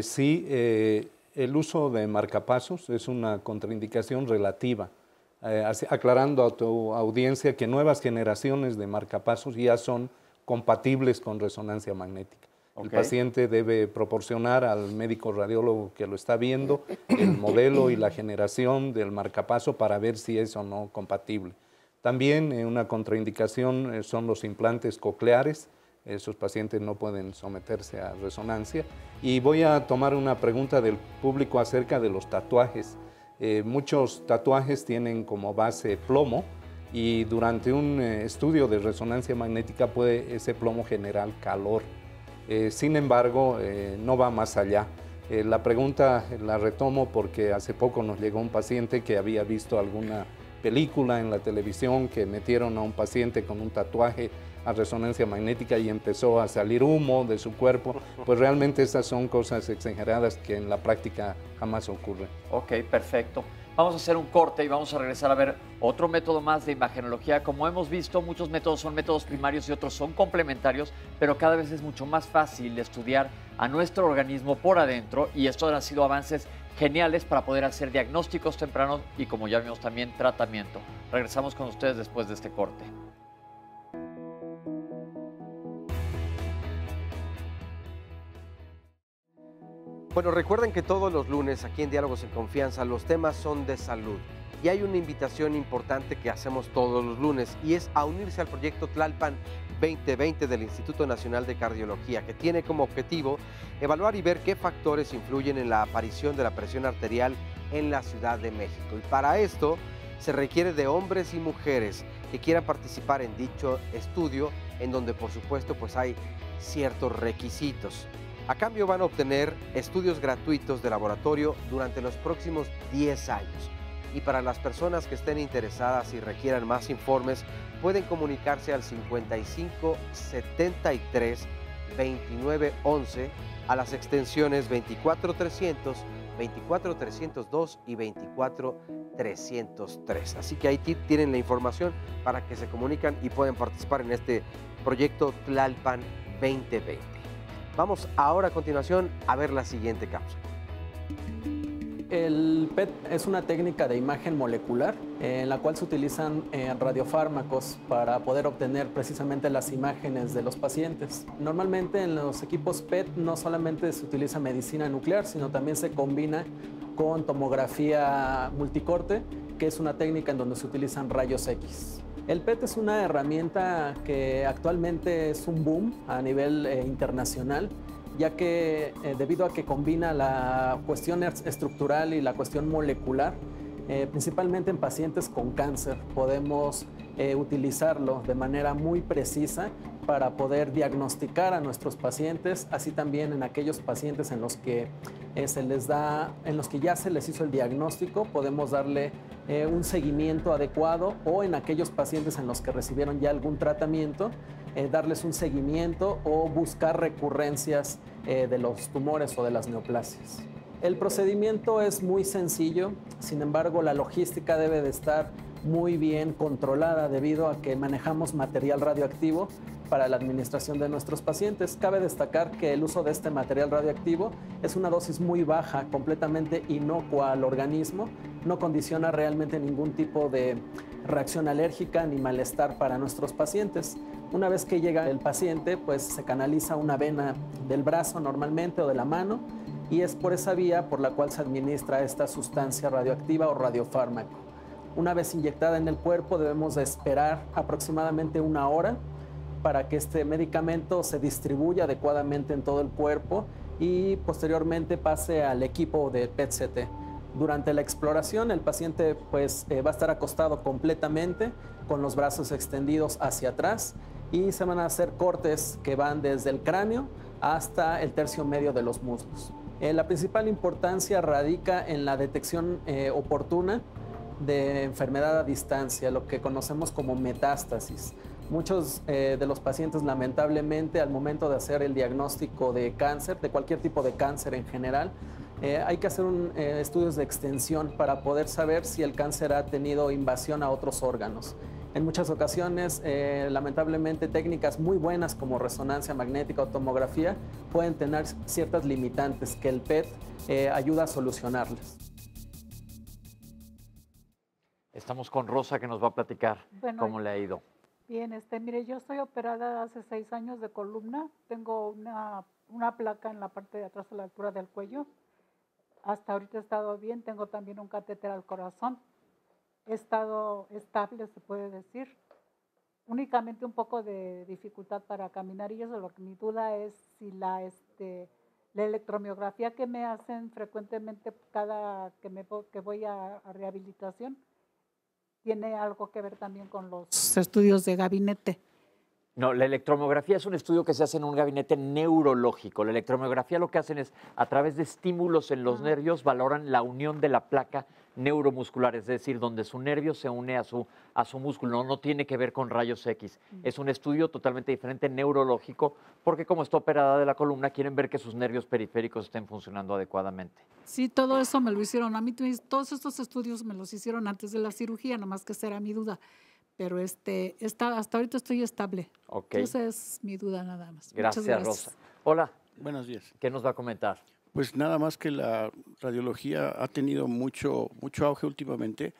Sí, el uso de marcapasos es una contraindicación relativa. Aclarando a tu audiencia que nuevas generaciones de marcapasos ya son compatibles con resonancia magnética. El paciente debe proporcionar al médico radiólogo que lo está viendo el modelo y la generación del marcapaso para ver si es o no compatible. También una contraindicación son los implantes cocleares. Esos pacientes no pueden someterse a resonancia. Y voy a tomar una pregunta del público acerca de los tatuajes. Muchos tatuajes tienen como base plomo y durante un estudio de resonancia magnética puede ese plomo generar calor. Sin embargo, no va más allá. La pregunta la retomo porque hace poco nos llegó un paciente que había visto alguna película en la televisión que metieron a un paciente con un tatuaje a resonancia magnética y empezó a salir humo de su cuerpo. Pues realmente estas son cosas exageradas que en la práctica jamás ocurren. Ok, perfecto. Vamos a hacer un corte y vamos a regresar a ver otro método más de imagenología. Como hemos visto, muchos métodos son métodos primarios y otros son complementarios, pero cada vez es mucho más fácil estudiar a nuestro organismo por adentro y estos han sido avances geniales para poder hacer diagnósticos tempranos y, como ya vimos, también tratamiento. Regresamos con ustedes después de este corte. Bueno, recuerden que todos los lunes aquí en Diálogos en Confianza los temas son de salud y hay una invitación importante que hacemos todos los lunes y es a unirse al proyecto Tlalpan 2020 del Instituto Nacional de Cardiología, que tiene como objetivo evaluar y ver qué factores influyen en la aparición de la presión arterial en la Ciudad de México. Y para esto se requiere de hombres y mujeres que quieran participar en dicho estudio, en donde por supuesto pues hay ciertos requisitos. A cambio van a obtener estudios gratuitos de laboratorio durante los próximos 10 años. Y para las personas que estén interesadas y requieran más informes, pueden comunicarse al 55 73 29 11 a las extensiones 24300, 24302 y 24303. Así que ahí tienen la información para que se comunican y pueden participar en este proyecto Tlalpan 2020. Vamos ahora a continuación a ver la siguiente cápsula. El PET es una técnica de imagen molecular en la cual se utilizan radiofármacos para poder obtener precisamente las imágenes de los pacientes. Normalmente en los equipos PET no solamente se utiliza medicina nuclear, sino también se combina con tomografía multicorte, que es una técnica en donde se utilizan rayos X. El PET es una herramienta que actualmente es un boom a nivel internacional, ya que debido a que combina la cuestión estructural y la cuestión molecular, principalmente en pacientes con cáncer, podemos utilizarlo de manera muy precisa para poder diagnosticar a nuestros pacientes, así también en aquellos pacientes en los que ya se les hizo el diagnóstico, podemos darle un seguimiento adecuado, o en aquellos pacientes en los que recibieron ya algún tratamiento, darles un seguimiento o buscar recurrencias de los tumores o de las neoplasias. El procedimiento es muy sencillo, sin embargo la logística debe de estar muy bien controlada debido a que manejamos material radioactivo para la administración de nuestros pacientes. Cabe destacar que el uso de este material radioactivo es una dosis muy baja, completamente inocua al organismo, no condiciona realmente ningún tipo de reacción alérgica ni malestar para nuestros pacientes. Una vez que llega el paciente, pues se canaliza una vena del brazo normalmente o de la mano, y es por esa vía por la cual se administra esta sustancia radioactiva o radiofármaco. Una vez inyectada en el cuerpo, debemos de esperar aproximadamente 1 hora para que este medicamento se distribuya adecuadamente en todo el cuerpo y posteriormente pase al equipo de PET-CT. Durante la exploración, el paciente va a estar acostado completamente con los brazos extendidos hacia atrás y se van a hacer cortes que van desde el cráneo hasta el tercio medio de los muslos. La principal importancia radica en la detección oportuna de enfermedad a distancia, lo que conocemos como metástasis. Muchos de los pacientes, lamentablemente, al momento de hacer el diagnóstico de cáncer, de cualquier tipo de cáncer en general, hay que hacer estudios de extensión para poder saber si el cáncer ha tenido invasión a otros órganos. En muchas ocasiones, lamentablemente, técnicas muy buenas como resonancia magnética o tomografía pueden tener ciertas limitantes que el PET ayuda a solucionarlas. Estamos con Rosa, que nos va a platicar cómo le ha ido. Bien, mire, yo estoy operada hace 6 años de columna. Tengo una placa en la parte de atrás a la altura del cuello. Hasta ahorita he estado bien. Tengo también un catéter al corazón. He estado estable, se puede decir. Únicamente un poco de dificultad para caminar, y eso, lo que mi duda es si la electromiografía que me hacen frecuentemente cada que voy a rehabilitación tiene algo que ver también con los estudios de gabinete. No, la electromiografía es un estudio que se hace en un gabinete neurológico. La electromiografía lo que hacen es, a través de estímulos en los nervios, valoran la unión de la placa neuromuscular, es decir, donde su nervio se une a su músculo, no tiene que ver con rayos X. Es un estudio totalmente diferente, neurológico, porque como está operada de la columna, quieren ver que sus nervios periféricos estén funcionando adecuadamente. Sí, todo eso me lo hicieron. A mí todos estos estudios me los hicieron antes de la cirugía, nomás que esa era mi duda. Pero hasta ahorita estoy estable. Okay. Esa es mi duda nada más. Gracias, Muchas gracias. Rosa. Hola. Buenos días. ¿Qué nos va a comentar? Pues nada más que la radiología ha tenido mucho auge últimamente,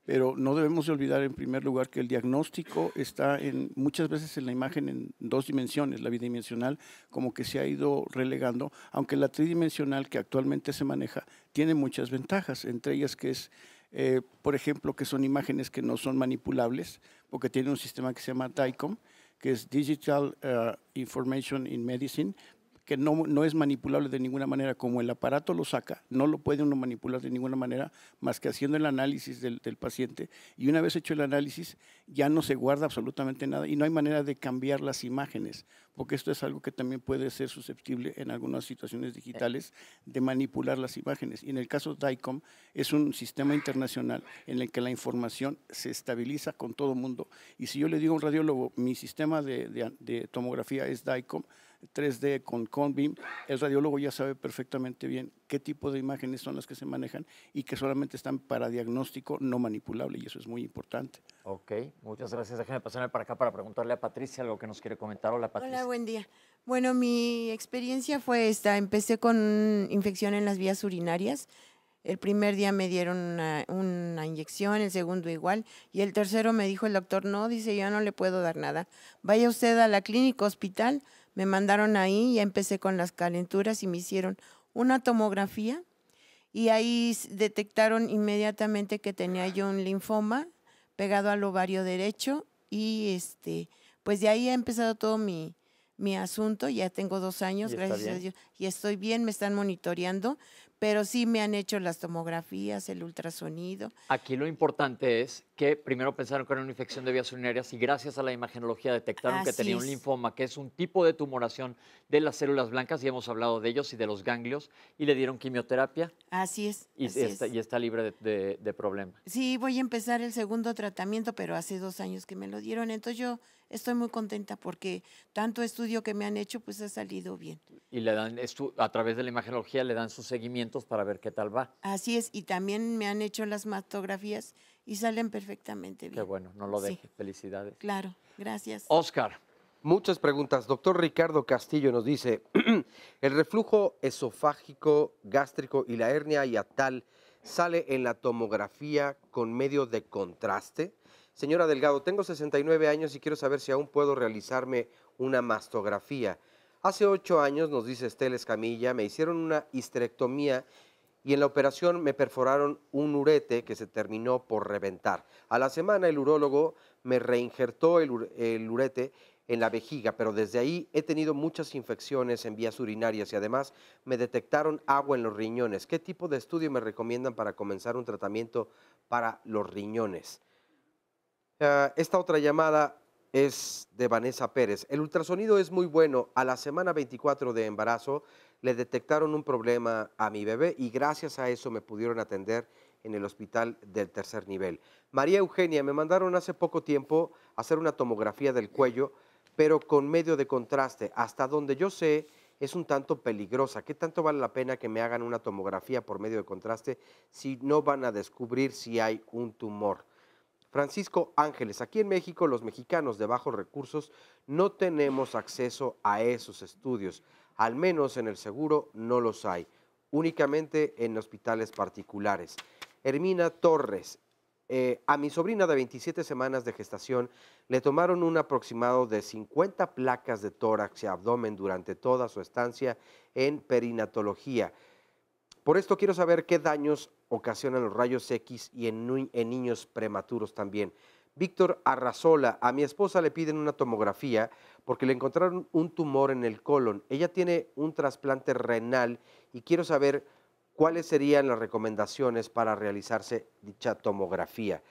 pero no debemos de olvidar en primer lugar que el diagnóstico está muchas veces en la imagen en 2 dimensiones. La bidimensional como que se ha ido relegando, aunque la tridimensional que actualmente se maneja tiene muchas ventajas, entre ellas que es, por ejemplo, que son imágenes que no son manipulables, porque tiene un sistema que se llama DICOM, que es Digital Information in Medicine, que no es manipulable de ninguna manera, como el aparato lo saca, no lo puede uno manipular de ninguna manera más que haciendo el análisis del paciente, y una vez hecho el análisis ya no se guarda absolutamente nada y no hay manera de cambiar las imágenes, porque esto es algo que también puede ser susceptible en algunas situaciones digitales de manipular las imágenes. Y en el caso de DICOM es un sistema internacional en el que la información se estabiliza con todo el mundo, y si yo le digo a un radiólogo, mi sistema de tomografía es DICOM, 3D con Conbeam, el radiólogo ya sabe perfectamente bien qué tipo de imágenes son las que se manejan y que solamente están para diagnóstico no manipulable, y eso es muy importante. Ok, muchas gracias. Déjeme pasarme para acá para preguntarle a Patricia algo que nos quiere comentar. Hola, Patricia. Hola, buen día. Bueno, mi experiencia fue esta. Empecé con infección en las vías urinarias. El primer día me dieron una inyección, el segundo igual, y el tercero me dijo el doctor, no, dice, yo no le puedo dar nada. Vaya usted a la clínica hospital. Me mandaron ahí, ya empecé con las calenturas y me hicieron una tomografía y ahí detectaron inmediatamente que tenía yo un linfoma pegado al ovario derecho y pues de ahí ha empezado todo mi asunto. Ya tengo 2 años, gracias a Dios, y estoy bien, me están monitoreando, pero sí me han hecho las tomografías, el ultrasonido. Aquí lo importante es que primero pensaron que era una infección de vías urinarias y gracias a la imagenología detectaron que tenía un linfoma, que es un tipo de tumoración de las células blancas, y hemos hablado de ellos y de los ganglios, y le dieron quimioterapia. Así es. Y está libre de problemas. Sí, voy a empezar el segundo tratamiento, pero hace 2 años que me lo dieron, entonces yo estoy muy contenta porque tanto estudio que me han hecho, pues ha salido bien. Y le dan, a través de la imagenología, le dan sus seguimientos para ver qué tal va. Así es, y también me han hecho las mastografías y salen perfectamente bien. Qué bueno, no lo deje. Felicidades. Claro, gracias. Oscar. Muchas preguntas. Doctor Ricardo Castillo nos dice, el reflujo esofágico, gástrico y la hernia hiatal sale en la tomografía con medio de contraste. Señora Delgado, tengo 69 años y quiero saber si aún puedo realizarme una mastografía. Hace 8 años, nos dice Estela Escamilla, me hicieron una histerectomía y en la operación me perforaron un urete que se terminó por reventar. A la semana el urólogo me reinjertó el urete en la vejiga, pero desde ahí he tenido muchas infecciones en vías urinarias y además me detectaron agua en los riñones. ¿Qué tipo de estudio me recomiendan para comenzar un tratamiento para los riñones? Esta otra llamada es de Vanessa Pérez. El ultrasonido es muy bueno. A la semana 24 de embarazo le detectaron un problema a mi bebé y gracias a eso me pudieron atender en el hospital del 3er nivel. María Eugenia, me mandaron hace poco tiempo a hacer una tomografía del cuello, pero con medio de contraste. Hasta donde yo sé, es un tanto peligrosa. ¿Qué tanto vale la pena que me hagan una tomografía por medio de contraste si no van a descubrir si hay un tumor? Francisco Ángeles, aquí en México los mexicanos de bajos recursos no tenemos acceso a esos estudios, al menos en el seguro no los hay, únicamente en hospitales particulares. Hermina Torres, a mi sobrina de 27 semanas de gestación le tomaron un aproximado de 50 placas de tórax y abdomen durante toda su estancia en perinatología. Por esto quiero saber qué daños ocasionan los rayos X y en niños prematuros también. Víctor Arrazola, a mi esposa le piden una tomografía porque le encontraron un tumor en el colon. Ella tiene un trasplante renal y quiero saber cuáles serían las recomendaciones para realizarse dicha tomografía.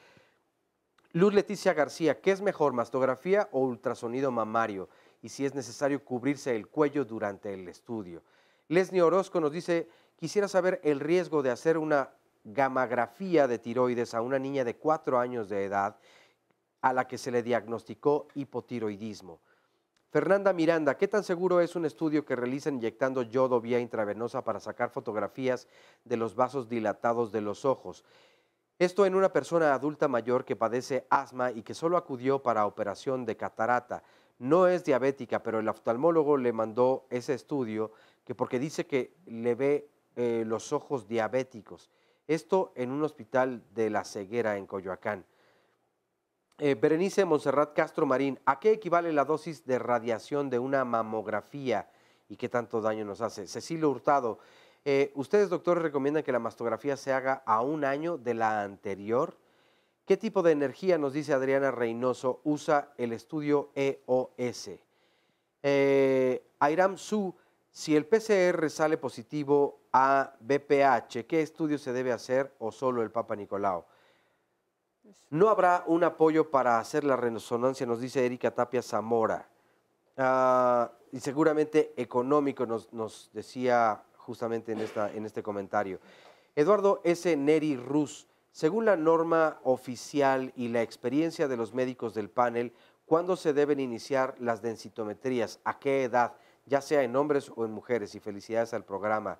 Luz Leticia García, ¿qué es mejor, mastografía o ultrasonido mamario? Y si es necesario cubrirse el cuello durante el estudio. Leslie Orozco nos dice, quisiera saber el riesgo de hacer una gammagrafía de tiroides a una niña de 4 años de edad a la que se le diagnosticó hipotiroidismo. Fernanda Miranda, ¿qué tan seguro es un estudio que realizan inyectando yodo vía intravenosa para sacar fotografías de los vasos dilatados de los ojos? Esto en una persona adulta mayor que padece asma y que solo acudió para operación de catarata. No es diabética, pero el oftalmólogo le mandó ese estudio porque dice que le ve los ojos diabéticos. Esto en un hospital de la Ceguera en Coyoacán. Berenice Montserrat Castro Marín, ¿a qué equivale la dosis de radiación de una mamografía y qué tanto daño nos hace? Cecilio Hurtado, ¿ustedes, doctores, recomiendan que la mastografía se haga a 1 año de la anterior? ¿Qué tipo de energía, nos dice Adriana Reynoso, usa el estudio EOS? Airam Su, si el PCR sale positivo a BPH, ¿qué estudio se debe hacer o solo el Papa Nicolau? No habrá un apoyo para hacer la resonancia, nos dice Erika Tapia Zamora. Y seguramente económico, nos decía justamente en este comentario. Eduardo S. Neri Ruz, según la norma oficial y la experiencia de los médicos del panel, ¿cuándo se deben iniciar las densitometrías? ¿A qué edad? Ya sea en hombres o en mujeres. Y felicidades al programa.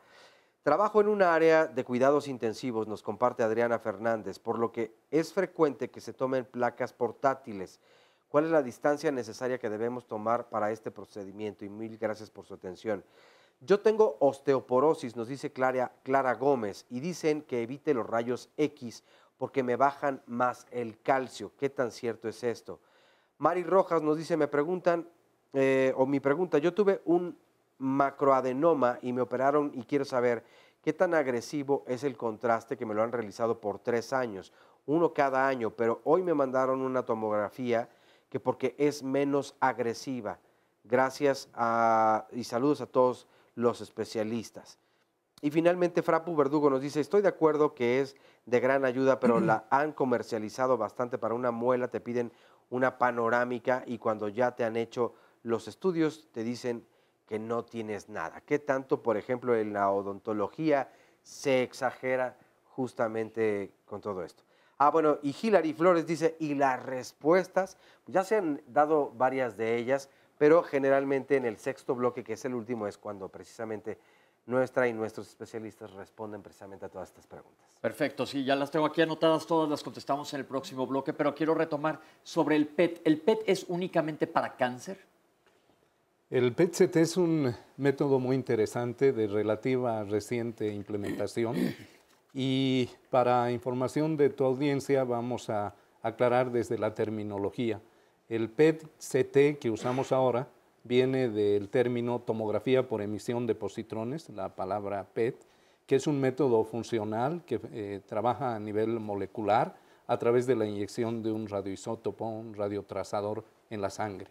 Trabajo en un área de cuidados intensivos, nos comparte Adriana Fernández, por lo que es frecuente que se tomen placas portátiles. ¿Cuál es la distancia necesaria que debemos tomar para este procedimiento? Y mil gracias por su atención. Yo tengo osteoporosis, nos dice Clara Gómez, y dicen que evite los rayos X porque me bajan más el calcio. ¿Qué tan cierto es esto? Mari Rojas nos dice, mi pregunta, yo tuve un macroadenoma y me operaron y quiero saber qué tan agresivo es el contraste, que me lo han realizado por 3 años, 1 cada año, pero hoy me mandaron una tomografía que porque es menos agresiva. Gracias y saludos a todos los especialistas. Y finalmente Frapu Verdugo nos dice, estoy de acuerdo que es de gran ayuda, pero la han comercializado bastante. Para una muela te piden una panorámica y cuando ya te han hecho los estudios te dicen que no tienes nada. ¿Qué tanto, por ejemplo, en la odontología se exagera justamente con todo esto? Bueno, y Hilary Flores dice, y las respuestas, ya se han dado varias de ellas, pero generalmente en el 6º bloque, que es el último, es cuando precisamente nuestra y nuestros especialistas responden precisamente a todas estas preguntas. Perfecto, sí, ya las tengo aquí anotadas, todas las contestamos en el próximo bloque, pero quiero retomar sobre el PET. ¿El PET es únicamente para cáncer? El PET-CT es un método muy interesante de relativa reciente implementación y para información de tu audiencia vamos a aclarar desde la terminología. El PET-CT que usamos ahora viene del término tomografía por emisión de positrones, la palabra PET, que es un método funcional que trabaja a nivel molecular a través de la inyección de un radioisótopo, un radiotrazador en la sangre.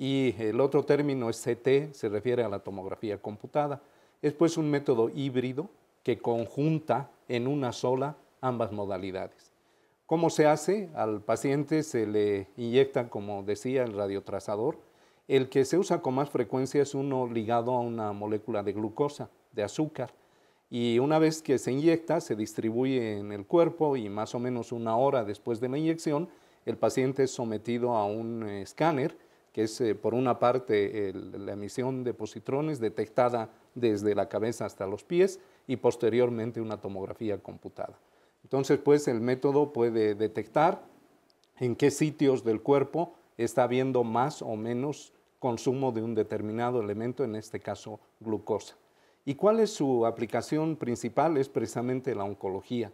Y el otro término es CT, se refiere a la tomografía computada. Es pues un método híbrido que conjunta en una sola ambas modalidades. ¿Cómo se hace? Al paciente se le inyecta, como decía, el radiotrazador. El que se usa con más frecuencia es uno ligado a una molécula de glucosa, de azúcar. Y una vez que se inyecta, se distribuye en el cuerpo y más o menos 1 hora después de la inyección, el paciente es sometido a un escáner, que es por una parte la emisión de positrones detectada desde la cabeza hasta los pies y posteriormente una tomografía computada. Entonces, pues el método puede detectar en qué sitios del cuerpo está habiendo más o menos consumo de un determinado elemento, en este caso glucosa. ¿Y cuál es su aplicación principal? Es precisamente la oncología.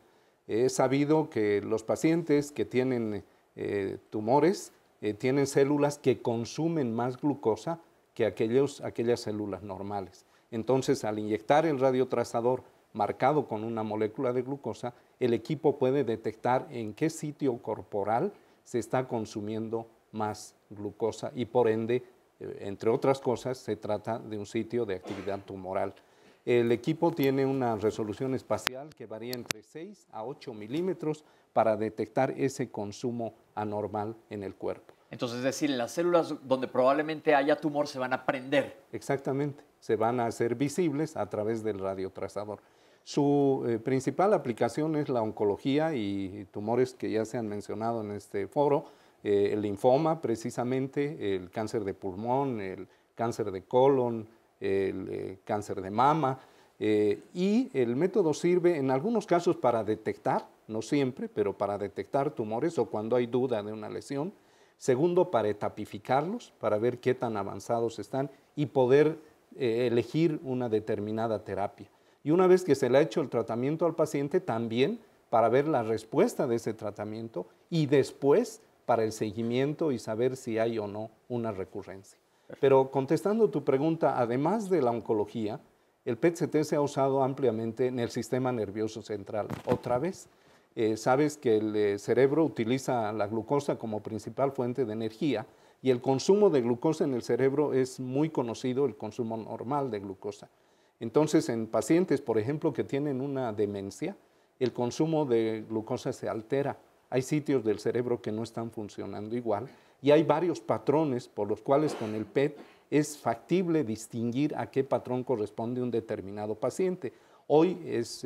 Es sabido que los pacientes que tienen tumores tienen células que consumen más glucosa que aquellas células normales. Entonces, al inyectar el radiotrazador marcado con una molécula de glucosa, el equipo puede detectar en qué sitio corporal se está consumiendo más glucosa y por ende, entre otras cosas, se trata de un sitio de actividad tumoral. El equipo tiene una resolución espacial que varía entre 6 a 8 milímetros para detectar ese consumo anormal en el cuerpo. Entonces, es decir, en las células donde probablemente haya tumor se van a prender. Exactamente, se van a hacer visibles a través del radiotrazador. Su principal aplicación es la oncología y tumores que ya se han mencionado en este foro, el linfoma precisamente, el cáncer de pulmón, el cáncer de colon, el cáncer de mama, y el método sirve en algunos casos para detectar, no siempre, pero para detectar tumores o cuando hay duda de una lesión. Segundo, para etapificarlos, para ver qué tan avanzados están y poder elegir una determinada terapia. Y una vez que se le ha hecho el tratamiento al paciente, también para ver la respuesta de ese tratamiento y después para el seguimiento y saber si hay o no una recurrencia. Pero contestando tu pregunta, además de la oncología, el PET-CT se ha usado ampliamente en el sistema nervioso central. Otra vez, sabes que el cerebro utiliza la glucosa como principal fuente de energía y el consumo de glucosa en el cerebro es muy conocido, el consumo normal de glucosa. Entonces, en pacientes, por ejemplo, que tienen una demencia, el consumo de glucosa se altera. Hay sitios del cerebro que no están funcionando igual y hay varios patrones por los cuales con el PET es factible distinguir a qué patrón corresponde un determinado paciente. Hoy es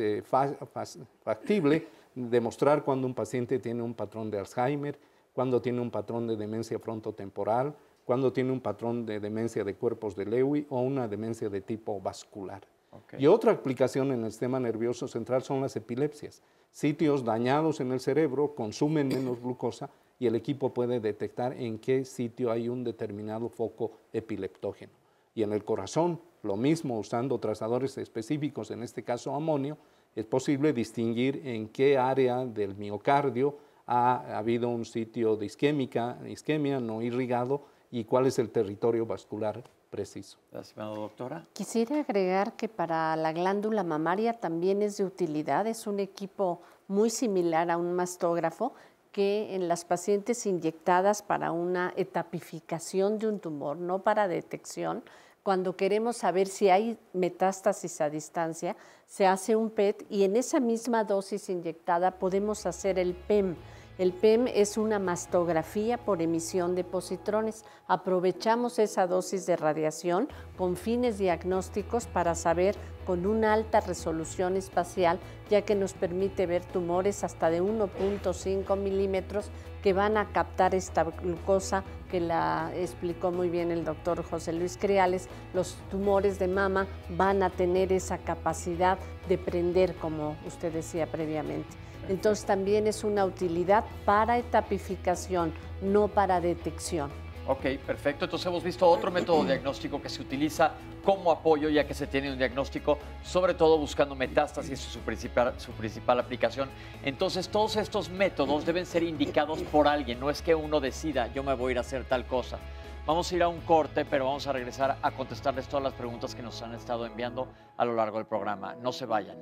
factible demostrar cuando un paciente tiene un patrón de Alzheimer, cuando tiene un patrón de demencia frontotemporal, cuando tiene un patrón de demencia de cuerpos de Lewy o una demencia de tipo vascular. Okay. Y otra aplicación en el sistema nervioso central son las epilepsias. Sitios dañados en el cerebro consumen menos glucosa y el equipo puede detectar en qué sitio hay un determinado foco epileptógeno. Y en el corazón, lo mismo, usando trazadores específicos, en este caso amonio, es posible distinguir en qué área del miocardio ha habido un sitio de isquemia no irrigado y cuál es el territorio vascular preciso. Gracias, doctora. Quisiera agregar que para la glándula mamaria también es de utilidad, es un equipo muy similar a un mastógrafo que en las pacientes inyectadas para una etapificación de un tumor, no para detección, cuando queremos saber si hay metástasis a distancia, se hace un PET y en esa misma dosis inyectada podemos hacer el PEM. El PEM es una mastografía por emisión de positrones. Aprovechamos esa dosis de radiación con fines diagnósticos para saber con una alta resolución espacial, ya que nos permite ver tumores hasta de 1.5 milímetros que van a captar esta glucosa que la explicó muy bien el doctor José Luis Criales. Los tumores de mama van a tener esa capacidad de prender, como usted decía previamente. Entonces también es una utilidad para etapificación, no para detección. Ok, perfecto. Entonces hemos visto otro método diagnóstico que se utiliza como apoyo, ya que se tiene un diagnóstico, sobre todo buscando metástasis, su principal aplicación. Entonces todos estos métodos deben ser indicados por alguien, no es que uno decida, yo me voy a ir a hacer tal cosa. Vamos a ir a un corte, pero vamos a regresar a contestarles todas las preguntas que nos han estado enviando a lo largo del programa. No se vayan.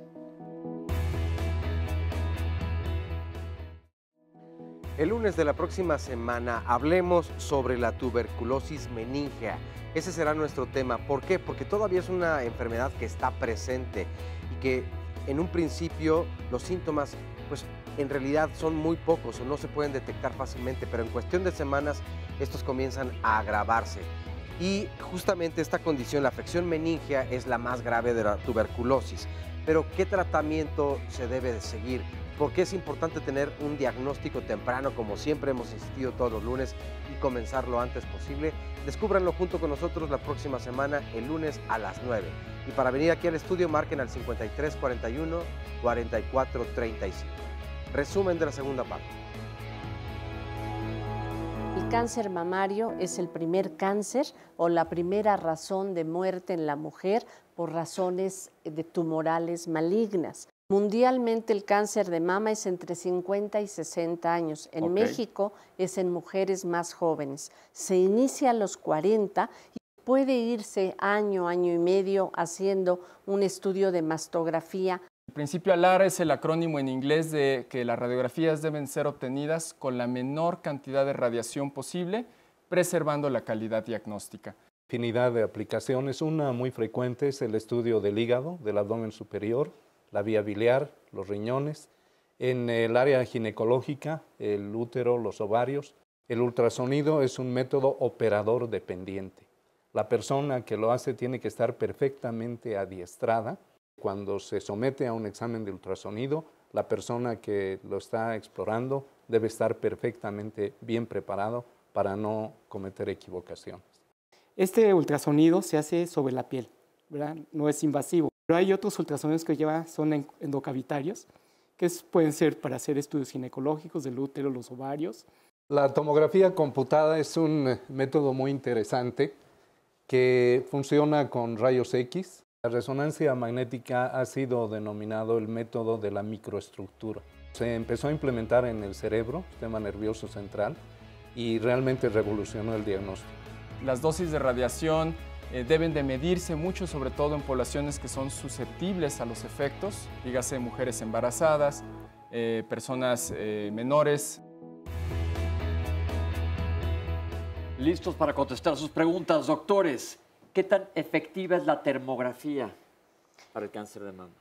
El lunes de la próxima semana hablemos sobre la tuberculosis meningea. Ese será nuestro tema. ¿Por qué? Porque todavía es una enfermedad que está presente y que en un principio los síntomas pues en realidad son muy pocos o no se pueden detectar fácilmente, pero en cuestión de semanas estos comienzan a agravarse. Y justamente esta condición, la afección meningea, es la más grave de la tuberculosis. Pero ¿qué tratamiento se debe de seguir? ¿Por qué es importante tener un diagnóstico temprano, como siempre hemos insistido todos los lunes, y comenzar lo antes posible? Descúbranlo junto con nosotros la próxima semana, el lunes a las 9. Y para venir aquí al estudio, marquen al 5341 4435. Resumen de la segunda parte. El cáncer mamario es el primer cáncer o la primera razón de muerte en la mujer por razones tumorales malignas. Mundialmente el cáncer de mama es entre 50 y 60 años. En México es en mujeres más jóvenes. Se inicia a los 40 y puede irse año, año y medio haciendo un estudio de mastografía. El principio ALAR es el acrónimo en inglés de que las radiografías deben ser obtenidas con la menor cantidad de radiación posible, preservando la calidad diagnóstica. Infinidad de aplicaciones. Una muy frecuente es el estudio del hígado, del abdomen superior, la vía biliar, los riñones. En el área ginecológica, el útero, los ovarios. El ultrasonido es un método operador dependiente. La persona que lo hace tiene que estar perfectamente adiestrada Cuando se somete a un examen de ultrasonido, la persona que lo está explorando debe estar perfectamente bien preparado para no cometer equivocaciones. Este ultrasonido se hace sobre la piel, ¿verdad? No es invasivo. Pero hay otros ultrasonidos que son endocavitarios, que pueden ser para hacer estudios ginecológicos del útero, los ovarios. La tomografía computada es un método muy interesante que funciona con rayos X. La resonancia magnética ha sido denominado el método de la microestructura. Se empezó a implementar en el cerebro, sistema nervioso central, y realmente revolucionó el diagnóstico. Las dosis de radiación deben de medirse mucho, sobre todo en poblaciones que son susceptibles a los efectos, dígase mujeres embarazadas, personas menores. Listos para contestar sus preguntas, doctores. ¿Qué tan efectiva es la termografía para el cáncer de mama?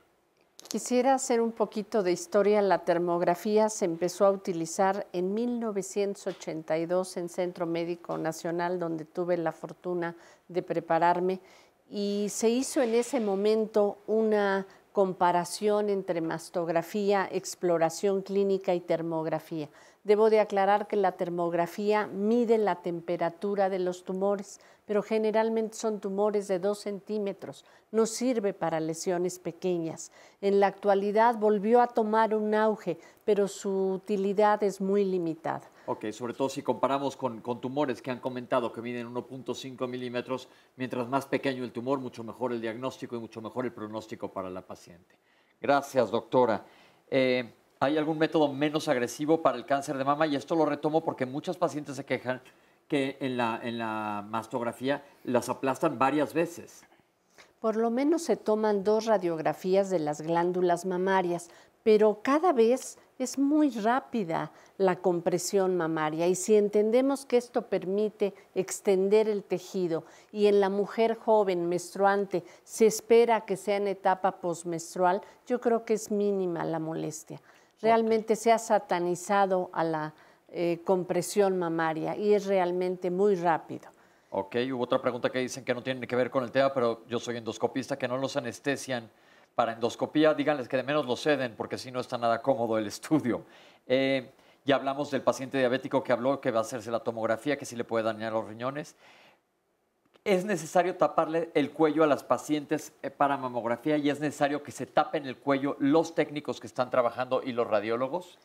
Quisiera hacer un poquito de historia. La termografía se empezó a utilizar en 1982 en Centro Médico Nacional, donde tuve la fortuna de prepararme, y se hizo en ese momento una comparación entre mastografía, exploración clínica y termografía. Debo de aclarar que la termografía mide la temperatura de los tumores, pero generalmente son tumores de 2 centímetros. No sirve para lesiones pequeñas. En la actualidad volvió a tomar un auge, pero su utilidad es muy limitada. Ok, sobre todo si comparamos con tumores que han comentado que miden 1.5 milímetros, mientras más pequeño el tumor, mucho mejor el diagnóstico y mucho mejor el pronóstico para la paciente. Gracias, doctora. ¿Hay algún método menos agresivo para el cáncer de mama? Y esto lo retomo porque muchas pacientes se quejan que en la mastografía las aplastan varias veces. Por lo menos se toman 2 radiografías de las glándulas mamarias, pero cada vez es muy rápida la compresión mamaria, y si entendemos que esto permite extender el tejido y en la mujer joven menstruante se espera que sea en etapa posmenstrual, yo creo que es mínima la molestia. Realmente se ha satanizado a la compresión mamaria y es realmente muy rápido. Ok, hubo otra pregunta que dicen que no tiene que ver con el tema, pero yo soy endoscopista, que no los anestesian para endoscopía. Díganles que de menos lo ceden, porque si no está nada cómodo el estudio. Ya hablamos del paciente diabético que habló que va a hacerse la tomografía, que sí le puede dañar los riñones. ¿Es necesario taparle el cuello a las pacientes para mamografía y es necesario que se tapen el cuello los técnicos que están trabajando y los radiólogos?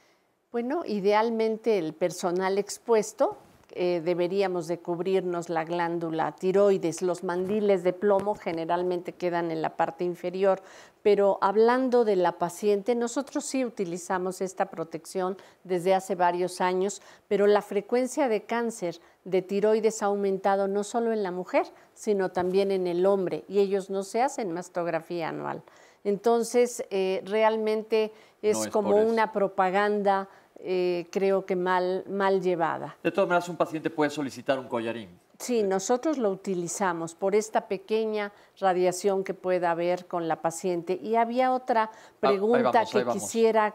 Bueno, idealmente el personal expuesto deberíamos de cubrirnos la glándula tiroides. Los mandiles de plomo generalmente quedan en la parte inferior, pero hablando de la paciente, nosotros sí utilizamos esta protección desde hace varios años, pero la frecuencia de cáncer de tiroides ha aumentado no solo en la mujer, sino también en el hombre, y ellos no se hacen mastografía anual. Entonces, realmente es como una propaganda creo que mal llevada. De todas maneras, un paciente puede solicitar un collarín. Sí, nosotros lo utilizamos por esta pequeña radiación que pueda haber con la paciente. Y había otra pregunta que quisiera,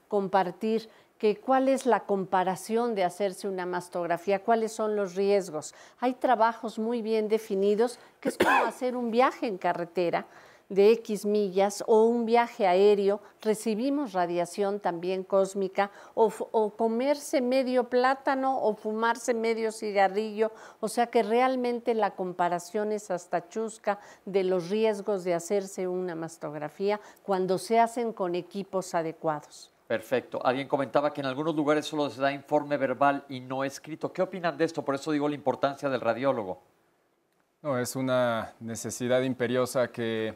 compartir, que cuál es la comparación de hacerse una mastografía, cuáles son los riesgos. Hay trabajos muy bien definidos, que es como hacer un viaje en carretera de X millas o un viaje aéreo, recibimos radiación también cósmica, o comerse medio plátano o fumarse medio cigarrillo, o sea que realmente la comparación es hasta chusca de los riesgos de hacerse una mastografía cuando se hacen con equipos adecuados. Perfecto. Alguien comentaba que en algunos lugares solo se da informe verbal y no escrito. ¿Qué opinan de esto? Por eso digo la importancia del radiólogo. No, es una necesidad imperiosa que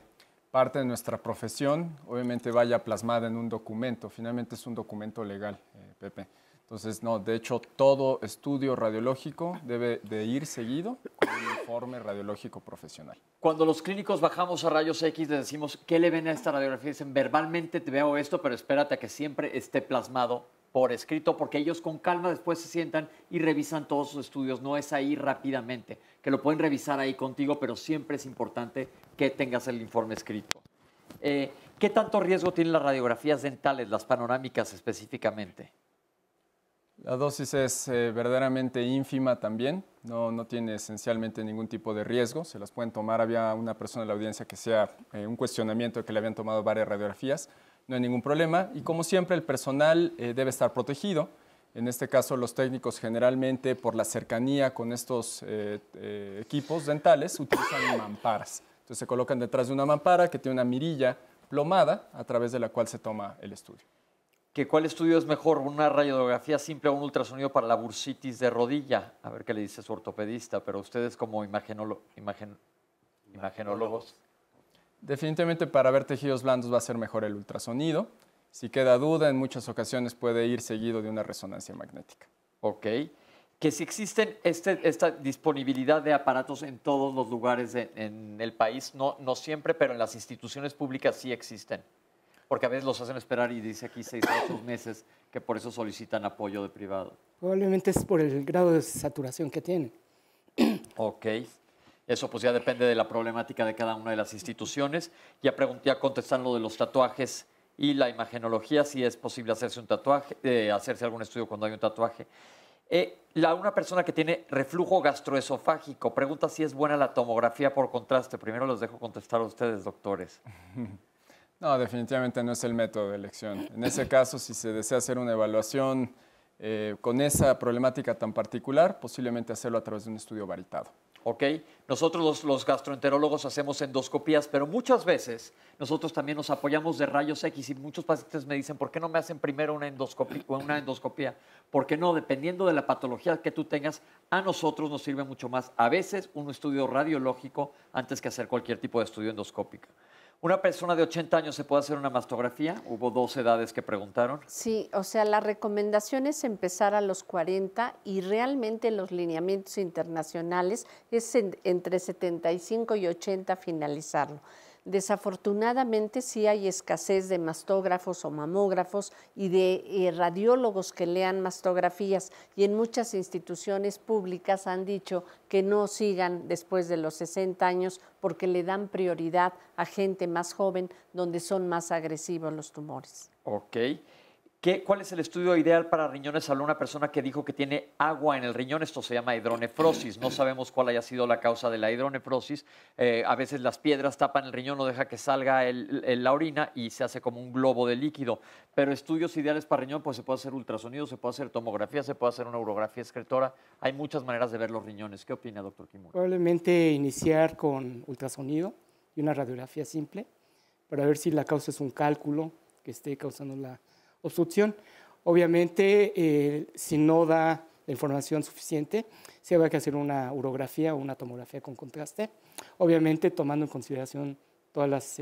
parte de nuestra profesión obviamente vaya plasmada en un documento. Finalmente es un documento legal, Pepe. Entonces, no, de hecho, todo estudio radiológico debe de ir seguido con un informe radiológico profesional. Cuando los clínicos bajamos a rayos X, les decimos, ¿qué le ven a esta radiografía? Dicen, verbalmente te veo esto, pero espérate a que siempre esté plasmado por escrito, porque ellos con calma después se sientan y revisan todos sus estudios. No es ahí rápidamente, que lo pueden revisar ahí contigo, pero siempre es importante que tengas el informe escrito. ¿Qué tanto riesgo tienen las radiografías dentales, las panorámicas específicamente? La dosis es verdaderamente ínfima también, no tiene esencialmente ningún tipo de riesgo, se las pueden tomar. Había una persona en la audiencia que hacía un cuestionamiento de que le habían tomado varias radiografías, no hay ningún problema. Y como siempre, el personal debe estar protegido. En este caso, los técnicos generalmente, por la cercanía con estos equipos dentales, utilizan mamparas. Entonces se colocan detrás de una mampara que tiene una mirilla plomada a través de la cual se toma el estudio. ¿Cuál estudio es mejor, una radiografía simple o un ultrasonido para la bursitis de rodilla? A ver qué le dice su ortopedista, pero ustedes como imagenólogos. Definitivamente para ver tejidos blandos va a ser mejor el ultrasonido. Si queda duda, en muchas ocasiones puede ir seguido de una resonancia magnética. Ok. Que si existen esta disponibilidad de aparatos en todos los lugares en el país, no siempre, pero en las instituciones públicas sí existen. Porque a veces los hacen esperar y dice aquí 6 a 8 meses que por eso solicitan apoyo de privado. Probablemente es por el grado de saturación que tienen. Ok. Eso pues ya depende de la problemática de cada una de las instituciones. Ya contestan lo de los tatuajes y la imagenología, si es posible hacerse un tatuaje, hacerse algún estudio cuando hay un tatuaje. Una persona que tiene reflujo gastroesofágico pregunta si es buena la tomografía por contraste. Primero los dejo contestar a ustedes, doctores. No, definitivamente no es el método de elección. En ese caso, si se desea hacer una evaluación con esa problemática tan particular, posiblemente hacerlo a través de un estudio varitado. Ok, nosotros los gastroenterólogos hacemos endoscopías, pero muchas veces nosotros también nos apoyamos de rayos X y muchos pacientes me dicen, ¿por qué no me hacen primero una endoscopía? Porque no, dependiendo de la patología que tú tengas, a nosotros nos sirve mucho más a veces un estudio radiológico antes que hacer cualquier tipo de estudio endoscópico. ¿Una persona de 80 años se puede hacer una mastografía? Hubo 2 edades que preguntaron. Sí, o sea, la recomendación es empezar a los 40 y realmente los lineamientos internacionales es entre 75 y 80 finalizarlo. Desafortunadamente sí hay escasez de mastógrafos o mamógrafos y de radiólogos que lean mastografías y en muchas instituciones públicas han dicho que no sigan después de los 60 años porque le dan prioridad a gente más joven donde son más agresivos los tumores. Ok. ¿Cuál es el estudio ideal para riñones? Habló una persona que dijo que tiene agua en el riñón, esto se llama hidronefrosis. No sabemos cuál haya sido la causa de la hidronefrosis. A veces las piedras tapan el riñón, no deja que salga la orina y se hace como un globo de líquido. Pero estudios ideales para riñón, pues se puede hacer ultrasonido, se puede hacer tomografía, se puede hacer una urografía excretora. Hay muchas maneras de ver los riñones. ¿Qué opina, doctor Kimura? Probablemente iniciar con ultrasonido y una radiografía simple para ver si la causa es un cálculo que esté causando la obstrucción. Obviamente, si no da la información suficiente, sí habrá que hacer una urografía o una tomografía con contraste, obviamente tomando en consideración todos los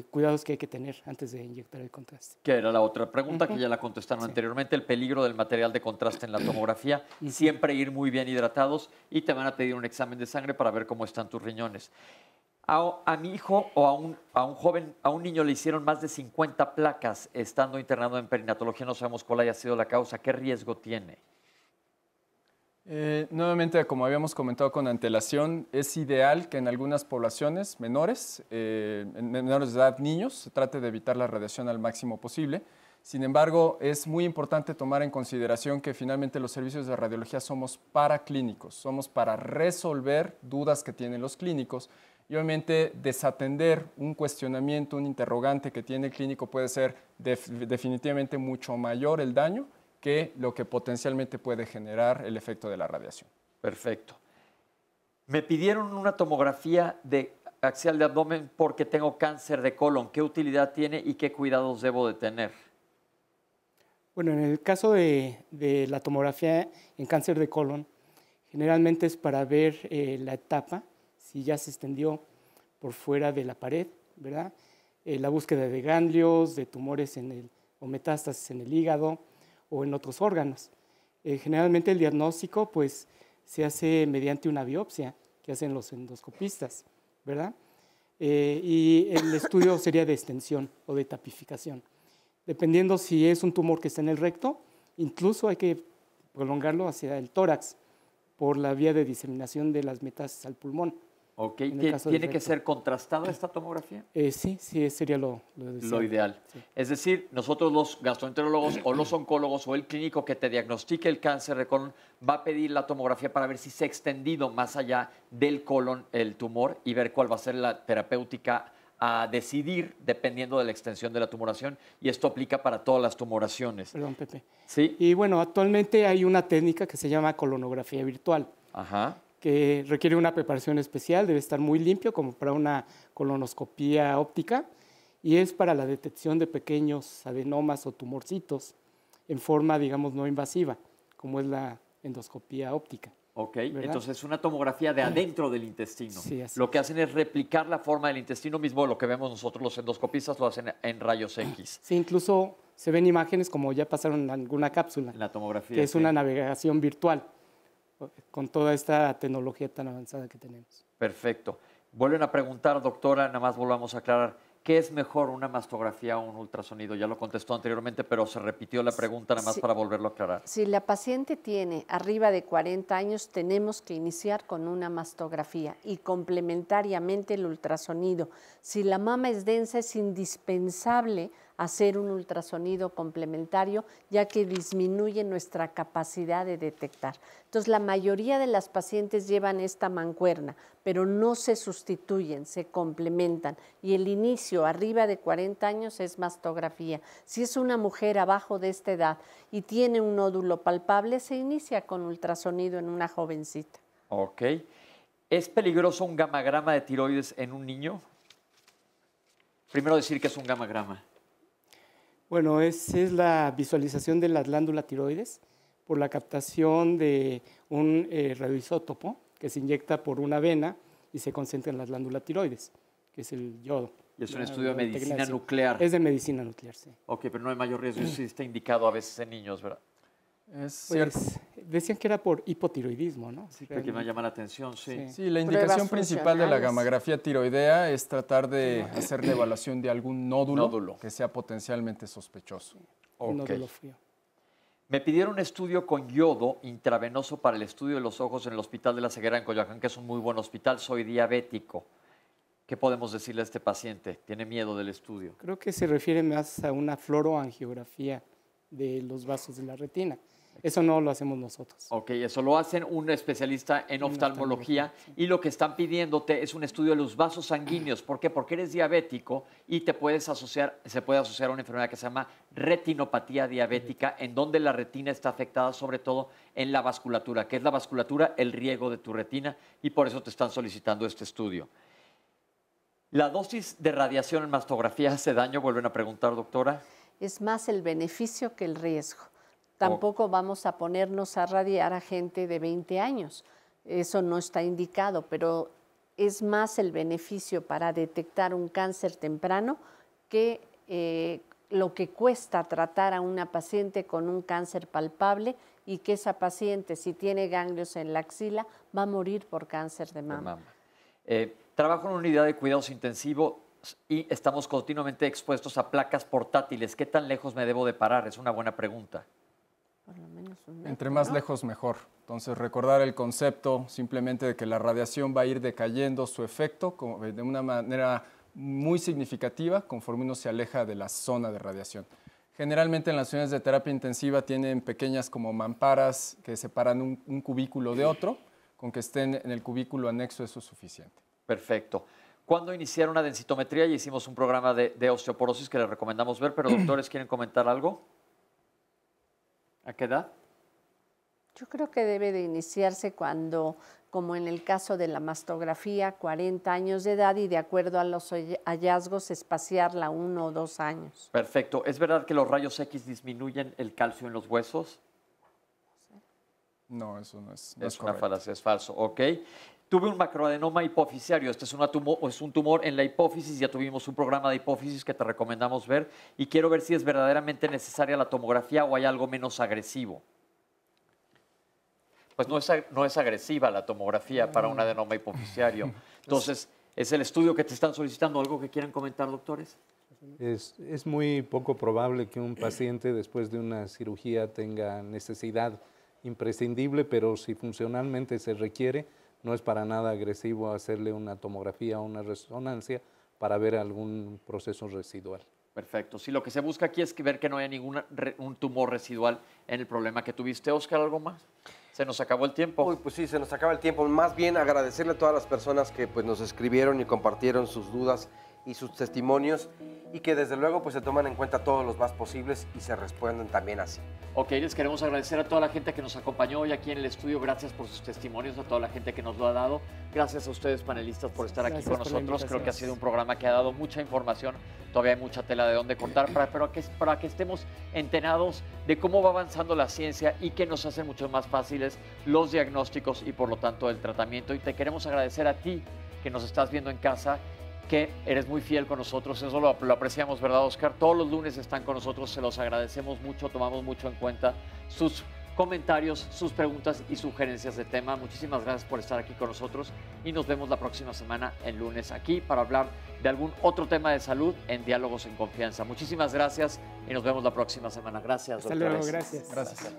cuidados que hay que tener antes de inyectar el contraste. Que era la otra pregunta que ya la contestaron anteriormente, el peligro del material de contraste en la tomografía, siempre ir muy bien hidratados y te van a pedir un examen de sangre para ver cómo están tus riñones. A mi hijo o a un joven, a un niño le hicieron más de 50 placas estando internado en perinatología, no sabemos cuál haya sido la causa. ¿Qué riesgo tiene? Nuevamente, como habíamos comentado con antelación, es ideal que en algunas poblaciones menores, en menores de edad, niños, se trate de evitar la radiación al máximo posible. Sin embargo, es muy importante tomar en consideración que finalmente los servicios de radiología somos paraclínicos, somos para resolver dudas que tienen los clínicos. Y obviamente desatender un cuestionamiento, un interrogante que tiene el clínico puede ser definitivamente mucho mayor el daño que lo que potencialmente puede generar el efecto de la radiación. Perfecto. Me pidieron una tomografía axial de abdomen porque tengo cáncer de colon. ¿Qué utilidad tiene y qué cuidados debo de tener? Bueno, en el caso de la tomografía en cáncer de colon, generalmente es para ver la etapa, si ya se extendió por fuera de la pared, ¿verdad? La búsqueda de ganglios, de tumores o metástasis en el hígado o en otros órganos. Generalmente el diagnóstico pues, se hace mediante una biopsia que hacen los endoscopistas, ¿verdad? Y el estudio sería de extensión o de tapificación. Dependiendo si es un tumor que está en el recto, incluso hay que prolongarlo hacia el tórax por la vía de diseminación de las metástasis al pulmón. Ok, En el caso del ¿tiene que recto. ser contrastada esta tomografía? Sí, sería lo Lo deseable. ideal. Sí. Es decir, nosotros los gastroenterólogos o los oncólogos o el clínico que te diagnostique el cáncer de colon va a pedir la tomografía para ver si se ha extendido más allá del colon el tumor y ver cuál va a ser la terapéutica a decidir dependiendo de la extensión de la tumoración, y esto aplica para todas las tumoraciones. Perdón, Pepe. Sí. Y bueno, actualmente hay una técnica que se llama colonografía virtual, Ajá. que requiere una preparación especial, debe estar muy limpio como para una colonoscopía óptica, y es para la detección de pequeños adenomas o tumorcitos en forma, digamos, no invasiva, como es la endoscopía óptica. Ok, ¿verdad? entonces es una tomografía de adentro del intestino. Sí, así Lo que hacen es replicar la forma del intestino mismo, lo que vemos nosotros los endoscopistas lo hacen en rayos X. Sí, incluso se ven imágenes como ya pasaron en alguna cápsula, En la tomografía. que es sí. una navegación virtual con toda esta tecnología tan avanzada que tenemos. Perfecto. Vuelven a preguntar, doctora, nada más volvamos a aclarar. ¿Qué es mejor, una mastografía o un ultrasonido? Ya lo contestó anteriormente, pero se repitió la pregunta nada más Sí. para volverlo a aclarar. Si la paciente tiene arriba de 40 años, tenemos que iniciar con una mastografía y complementariamente el ultrasonido. Si la mama es densa, es indispensable hacer un ultrasonido complementario, ya que disminuye nuestra capacidad de detectar. Entonces, la mayoría de las pacientes llevan esta mancuerna, pero no se sustituyen, se complementan. Y el inicio arriba de 40 años es mastografía. Si es una mujer abajo de esta edad y tiene un nódulo palpable, se inicia con ultrasonido en una jovencita. Ok. ¿Es peligroso un gamagrama de tiroides en un niño? Primero decir que es un gamagrama. Bueno, es la visualización de la glándula tiroides por la captación de un radioisótopo que se inyecta por una vena y se concentra en la glándula tiroides, que es el yodo. Y es un La estudio de medicina biotecnesia. nuclear. Es de medicina nuclear, sí. Ok, pero no hay mayor riesgo. Sí está indicado a veces en niños, ¿verdad? Es cierto. Pues, decían que era por hipotiroidismo, ¿no? Sí, porque me llama la atención, sí. Sí, la indicación principal de la gamografía tiroidea es tratar de hacer la evaluación de algún nódulo que sea potencialmente sospechoso. Ok. Nódulo frío. Me pidieron un estudio con yodo intravenoso para el estudio de los ojos en el Hospital de la Ceguera en Coyoacán, que es un muy buen hospital. Soy diabético. ¿Qué podemos decirle a este paciente? ¿Tiene miedo del estudio? Creo que se refiere más a una fluoroangiografía de los vasos de la retina. Eso no lo hacemos nosotros. Ok, eso lo hacen un especialista en oftalmología y lo que están pidiéndote es un estudio de los vasos sanguíneos. ¿Por qué? Porque eres diabético y se puede asociar a una enfermedad que se llama retinopatía diabética, en donde la retina está afectada sobre todo en la vasculatura. ¿Qué es la vasculatura? El riego de tu retina, y por eso te están solicitando este estudio. ¿La dosis de radiación en mastografía hace daño? Vuelven a preguntar, doctora. Es más el beneficio que el riesgo. Tampoco vamos a ponernos a radiar a gente de 20 años. Eso no está indicado, pero es más el beneficio para detectar un cáncer temprano que lo que cuesta tratar a una paciente con un cáncer palpable, y que esa paciente, si tiene ganglios en la axila, va a morir por cáncer de mama. Trabajo en una unidad de cuidados intensivos y estamos continuamente expuestos a placas portátiles. ¿Qué tan lejos me debo de parar? Es una buena pregunta. Por lo menos un metro, Entre más ¿no? lejos, mejor. Entonces, recordar el concepto simplemente de que la radiación va a ir decayendo su efecto de una manera muy significativa conforme uno se aleja de la zona de radiación. Generalmente en las unidades de terapia intensiva tienen pequeñas como mamparas que separan un cubículo de otro. Con que estén en el cubículo anexo, eso es suficiente. Perfecto. ¿Cuándo iniciar una densitometría? Ya hicimos un programa de osteoporosis que les recomendamos ver, pero doctores, ¿quieren comentar algo? ¿A qué edad? Yo creo que debe de iniciarse cuando, como en el caso de la mastografía, 40 años de edad, y de acuerdo a los hallazgos espaciarla 1 o 2 años. Perfecto. ¿Es verdad que los rayos X disminuyen el calcio en los huesos? No, eso no es Es una correcto. falacia, es falso. Ok. Tuve un macroadenoma hipofisiario. Este es un tumor en la hipófisis. Ya tuvimos un programa de hipófisis que te recomendamos ver. Y quiero ver si es verdaderamente necesaria la tomografía o hay algo menos agresivo. Pues no es agresiva la tomografía para un adenoma hipofisiario. Entonces, ¿es el estudio que te están solicitando? ¿Algo que quieran comentar, doctores? Es muy poco probable que un paciente después de una cirugía tenga necesidad imprescindible, pero si funcionalmente se requiere, no es para nada agresivo hacerle una tomografía o una resonancia para ver algún proceso residual. Perfecto. Sí, lo que se busca aquí es ver que no haya un tumor residual en el problema que tuviste. Oscar, ¿algo más? Se nos acabó el tiempo. Uy, pues sí, se nos acaba el tiempo. Más bien agradecerle a todas las personas que pues, nos escribieron y compartieron sus dudas y sus testimonios, y que desde luego pues se toman en cuenta todos los más posibles y se responden también así. Ok, les queremos agradecer a toda la gente que nos acompañó hoy aquí en el estudio. Gracias por sus testimonios, a toda la gente que nos lo ha dado. Gracias a ustedes, panelistas, por estar aquí con nosotros. Creo que ha sido un programa que ha dado mucha información. Todavía hay mucha tela de dónde cortar, para que estemos enterados de cómo va avanzando la ciencia y que nos hacen mucho más fáciles los diagnósticos y por lo tanto el tratamiento. Y te queremos agradecer a ti que nos estás viendo en casa, que eres muy fiel con nosotros. Eso lo apreciamos, ¿verdad, Oscar? Todos los lunes están con nosotros, se los agradecemos mucho, tomamos mucho en cuenta sus comentarios, sus preguntas y sugerencias de tema. Muchísimas gracias por estar aquí con nosotros y nos vemos la próxima semana, el lunes, aquí para hablar de algún otro tema de salud en Diálogos en Confianza. Muchísimas gracias y nos vemos la próxima semana. Gracias, doctor. Hasta luego, gracias. Gracias.